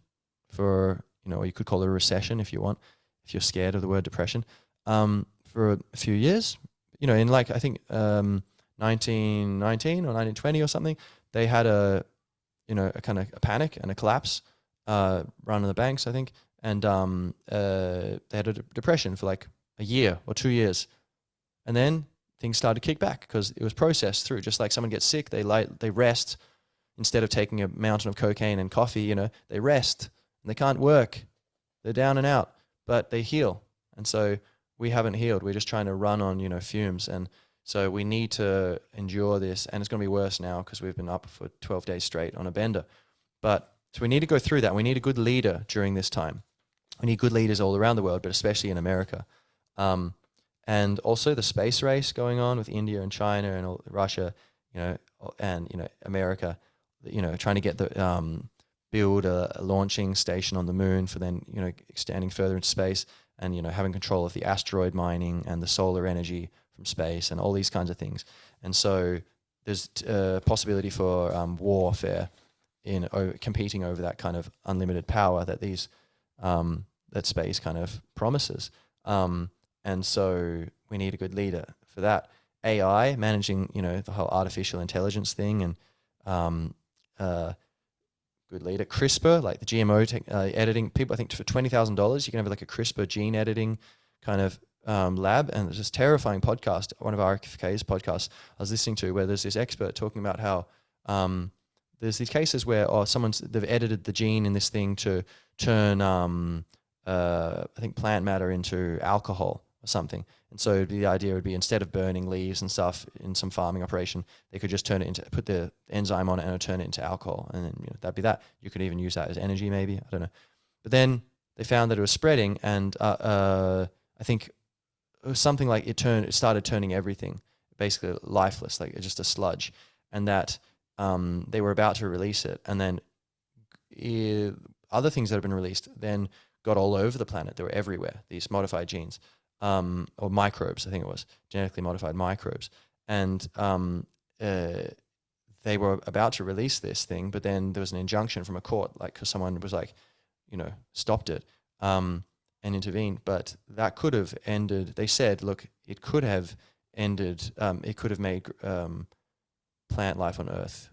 or you could call it a recession if you want, if you're scared of the word depression, for a few years. In I think 1919 or 1920 or something, they had a kind of a panic and a collapse run on the banks, I think, and they had a depression for a year or 2 years, and then things started to kick back because it was processed through. Just like someone gets sick, they rest, instead of taking a mountain of cocaine and coffee, you know, they rest and they can't work. They're down and out, but they heal. And so we haven't healed. We're just trying to run on, you know, fumes. And so we need to endure this. And it's going to be worse now because we've been up for 12 days straight on a bender. But so we need to go through that. We need a good leader during this time. We need good leaders all around the world, but especially in America. And also the space race going on with India and China and Russia, you know, and, you know, America, you know, trying to get the build a launching station on the moon for then, you know, extending further into space and, you know, having control of the asteroid mining and the solar energy from space and all these kinds of things. And so there's a possibility for warfare in competing over that kind of unlimited power that these that space kind of promises. And so we need a good leader for that. AI, managing, you know, the whole artificial intelligence thing, and good leader. CRISPR, like the GMO editing. People, I think for $20,000, you can have like a CRISPR gene editing kind of lab. And there's this terrifying podcast, one of RFK's podcasts I was listening to, where there's this expert talking about how there's these cases where they've edited the gene in this thing to turn I think plant matter into alcohol or something. And so the idea would be, instead of burning leaves and stuff in some farming operation, they could just put the enzyme on it and it would turn it into alcohol. And then, you know, that'd be that. You could even use that as energy maybe, I don't know. But then they found that it was spreading, and I think it was something like it started turning everything basically lifeless, like just a sludge. And that they were about to release it. And then other things that have been released then got all over the planet. They were everywhere, these modified genes. Or microbes, I think it was, genetically modified microbes. And they were about to release this thing, but then there was an injunction from a court, like, because someone was like, you know, stopped it and intervened. But that could have ended, they said, look, it could have ended, it could have made plant life on Earth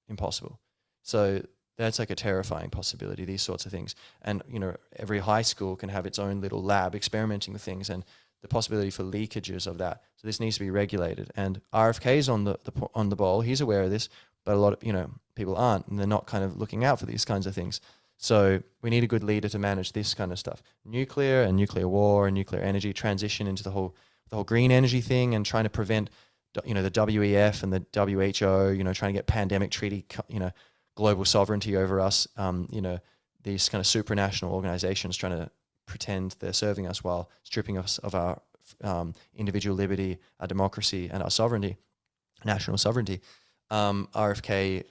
impossible. So that's like a terrifying possibility, these sorts of things. And, you know, every high school can have its own little lab experimenting with things, and the possibility for leakages of that. So this needs to be regulated. And RFK's on the ball. He's aware of this, but a lot of, you know, people aren't, and they're not kind of looking out for these kinds of things. So we need a good leader to manage this kind of stuff. Nuclear and nuclear war and nuclear energy, transition into the whole green energy thing, and trying to prevent, you know, the WEF and the WHO, you know, trying to get pandemic treaty, you know, global sovereignty over us, you know, these kind of supranational organizations trying to pretend they're serving us while stripping us of our individual liberty, our democracy, and our sovereignty, national sovereignty. RFK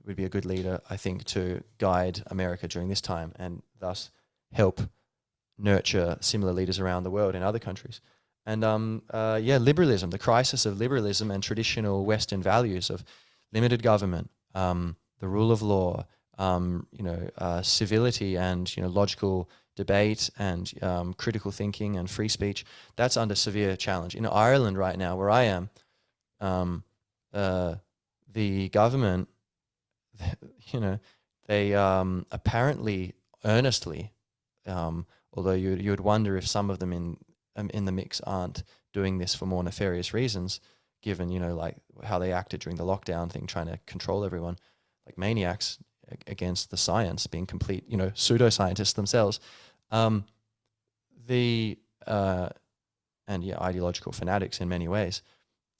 would be a good leader, I think, to guide America during this time, and thus help nurture similar leaders around the world in other countries. And liberalism, the crisis of liberalism and traditional Western values of limited government, the rule of law, civility, and, you know, logical debate, and critical thinking and free speech. That's under severe challenge. In Ireland right now, where I am, the government, you know, they apparently earnestly, although you would wonder if some of them in the mix aren't doing this for more nefarious reasons, given, you know, like how they acted during the lockdown thing, trying to control everyone like maniacs against the science, being complete, you know, pseudoscientists themselves. Ideological fanatics in many ways.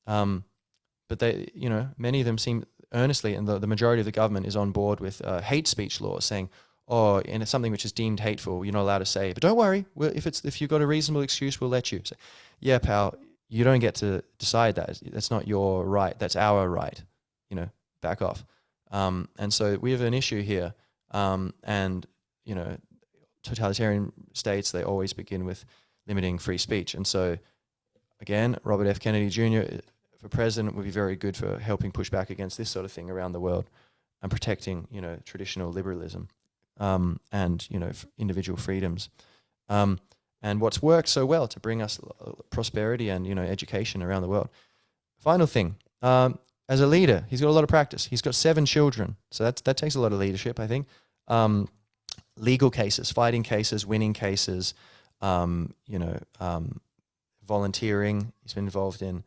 But they, you know, many of them seem earnestly, and the majority of the government is on board with hate speech laws, saying, oh, and it's something which is deemed hateful, you're not allowed to say, but don't worry, if you've got a reasonable excuse, we'll let you. So, yeah, pal, you don't get to decide that. That's not your right. That's our right. You know, back off. And so we have an issue here. And, you know, totalitarian states, they always begin with limiting free speech. And so, again, Robert F. Kennedy Jr. for president would be very good for helping push back against this sort of thing around the world, and protecting, you know, traditional liberalism, and, you know, individual freedoms. And what's worked so well to bring us prosperity and, you know, education around the world. Final thing, as a leader, he's got a lot of practice. He's got 7 children, so that takes a lot of leadership, I think. Legal cases, fighting cases, winning cases, volunteering. He's been involved in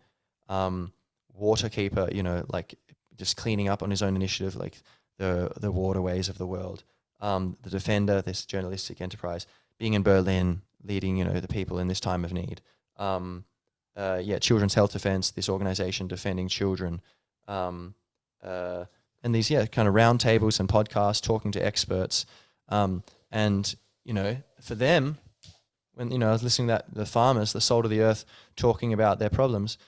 waterkeeper, you know, like just cleaning up on his own initiative, like the waterways of the world. The Defender, this journalistic enterprise, being in Berlin, leading, the people in this time of need. Children's Health Defense, this organization defending children. And these, kind of roundtables and podcasts, talking to experts. And, for them, when, I was listening to the farmers, the salt of the earth, talking about their problems,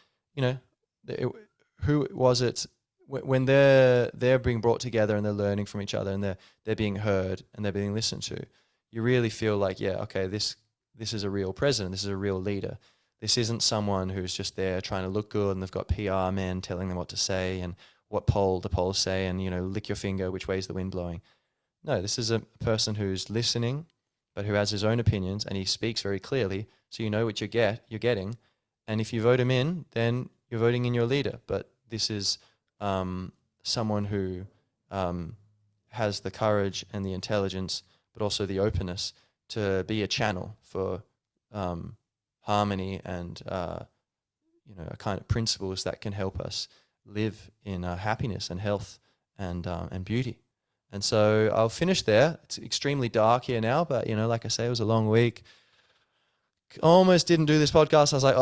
who was it when they're being brought together and they're learning from each other and they're being heard and they're being listened to, you really feel like, this is a real president, this is a real leader. This isn't someone who's just there trying to look good and they've got PR men telling them what to say and what the polls say and, lick your finger, which way's the wind blowing. No, this is a person who's listening, but who has his own opinions, and he speaks very clearly, so you know what you're getting. And if you vote him in, then you're voting in your leader. But this is someone who has the courage and the intelligence, but also the openness to be a channel for harmony and a kind of principles that can help us live in happiness and health and beauty. And so I'll finish there. It's extremely dark here now, but like I say, it was a long week. Almost didn't do this podcast. I was like,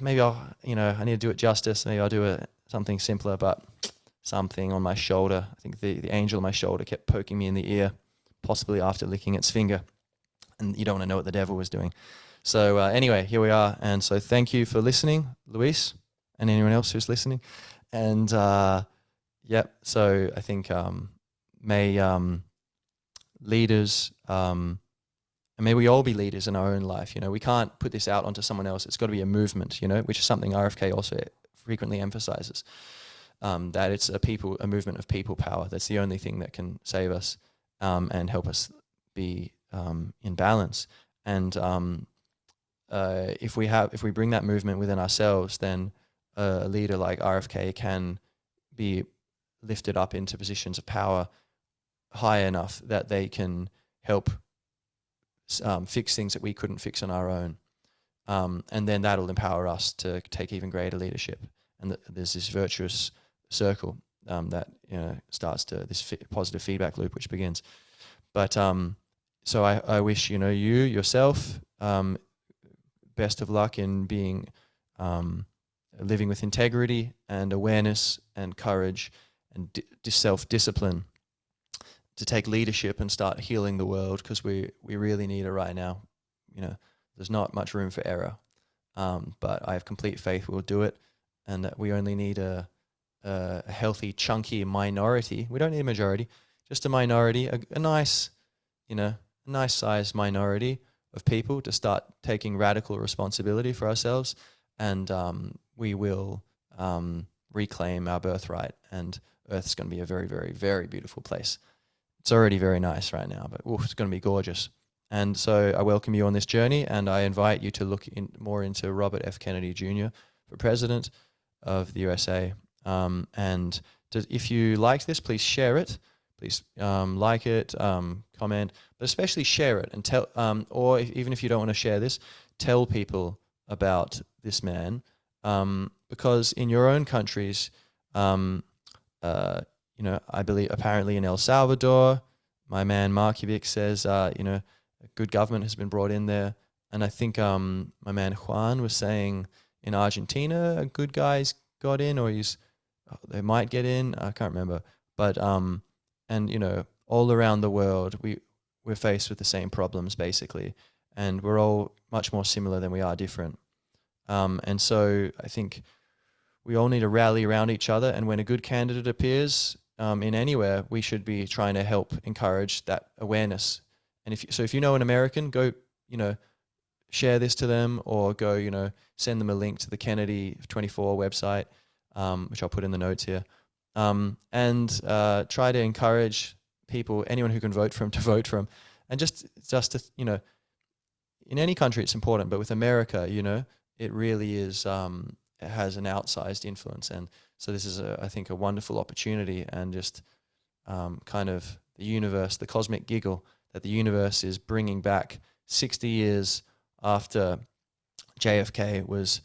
maybe I need to do it justice. Maybe I'll do something simpler, but something on my shoulder. I think the angel on my shoulder kept poking me in the ear, possibly after licking its finger. And you don't want to know what the devil was doing. So anyway, here we are. And so thank you for listening, Luis, and anyone else who's listening. And so I think may leaders, and may we all be leaders in our own life. We can't put this out onto someone else. It's got to be a movement, which is something RFK also frequently emphasizes, that it's a movement of people power. That's the only thing that can save us and help us be in balance. And if we bring that movement within ourselves, then a leader like RFK can be lifted up into positions of power high enough that they can help fix things that we couldn't fix on our own. And then that'll empower us to take even greater leadership. And there's this virtuous circle that starts to this positive feedback loop which begins. But so I wish you yourself best of luck in being living with integrity and awareness and courage and self-discipline to take leadership and start healing the world, because we really need it right now. There's not much room for error, but I have complete faith we'll do it, and that we only need a healthy, chunky minority. We don't need a majority, just a minority, a nice, nice sized minority of people to start taking radical responsibility for ourselves, and we will reclaim our birthright, and Earth's going to be a very, very, very beautiful place. It's already very nice right now, but it's going to be gorgeous. And so I welcome you on this journey, and I invite you to look more into Robert F. Kennedy Jr. for president of the USA. And if you liked this, please share it. Please like it, comment, but especially share it and tell. Or even if you don't want to share this, tell people about this man, because in your own countries, I believe apparently in El Salvador, my man Markovic says, a good government has been brought in there. And I think my man Juan was saying in Argentina, a good guy's got in, or they might get in. I can't remember. But, all around the world, we're faced with the same problems basically. And we're all much more similar than we are different. And so I think we all need to rally around each other. And when a good candidate appears in anywhere, we should be trying to help encourage that awareness. And if you know an American, go, share this to them, or go, send them a link to the Kennedy 24 website, which I'll put in the notes here, and try to encourage people, anyone who can vote for him, to vote for him. And just to, in any country it's important, but with America, it really is, it has an outsized influence. And so this is, I think, a wonderful opportunity, and just kind of the universe, the cosmic giggle that the universe is bringing back 60 years after JFK was,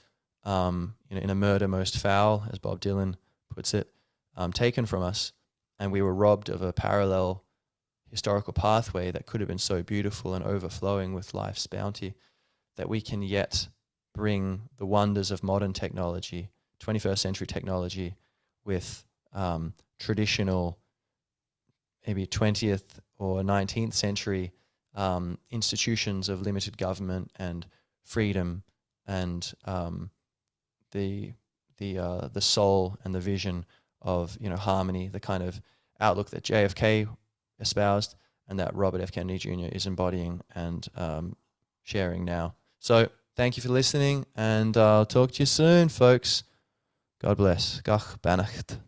in a murder most foul, as Bob Dylan puts it. taken from us, and we were robbed of a parallel historical pathway that could have been so beautiful and overflowing with life's bounty, that we can yet bring the wonders of modern technology, 21st century technology, with traditional, maybe 20th or 19th century institutions of limited government and freedom, and the soul and the vision of, you know, harmony, the kind of outlook that JFK espoused and that Robert F. Kennedy Jr. is embodying and sharing now. So thank you for listening, and I'll talk to you soon, folks. God bless. Gach Banacht.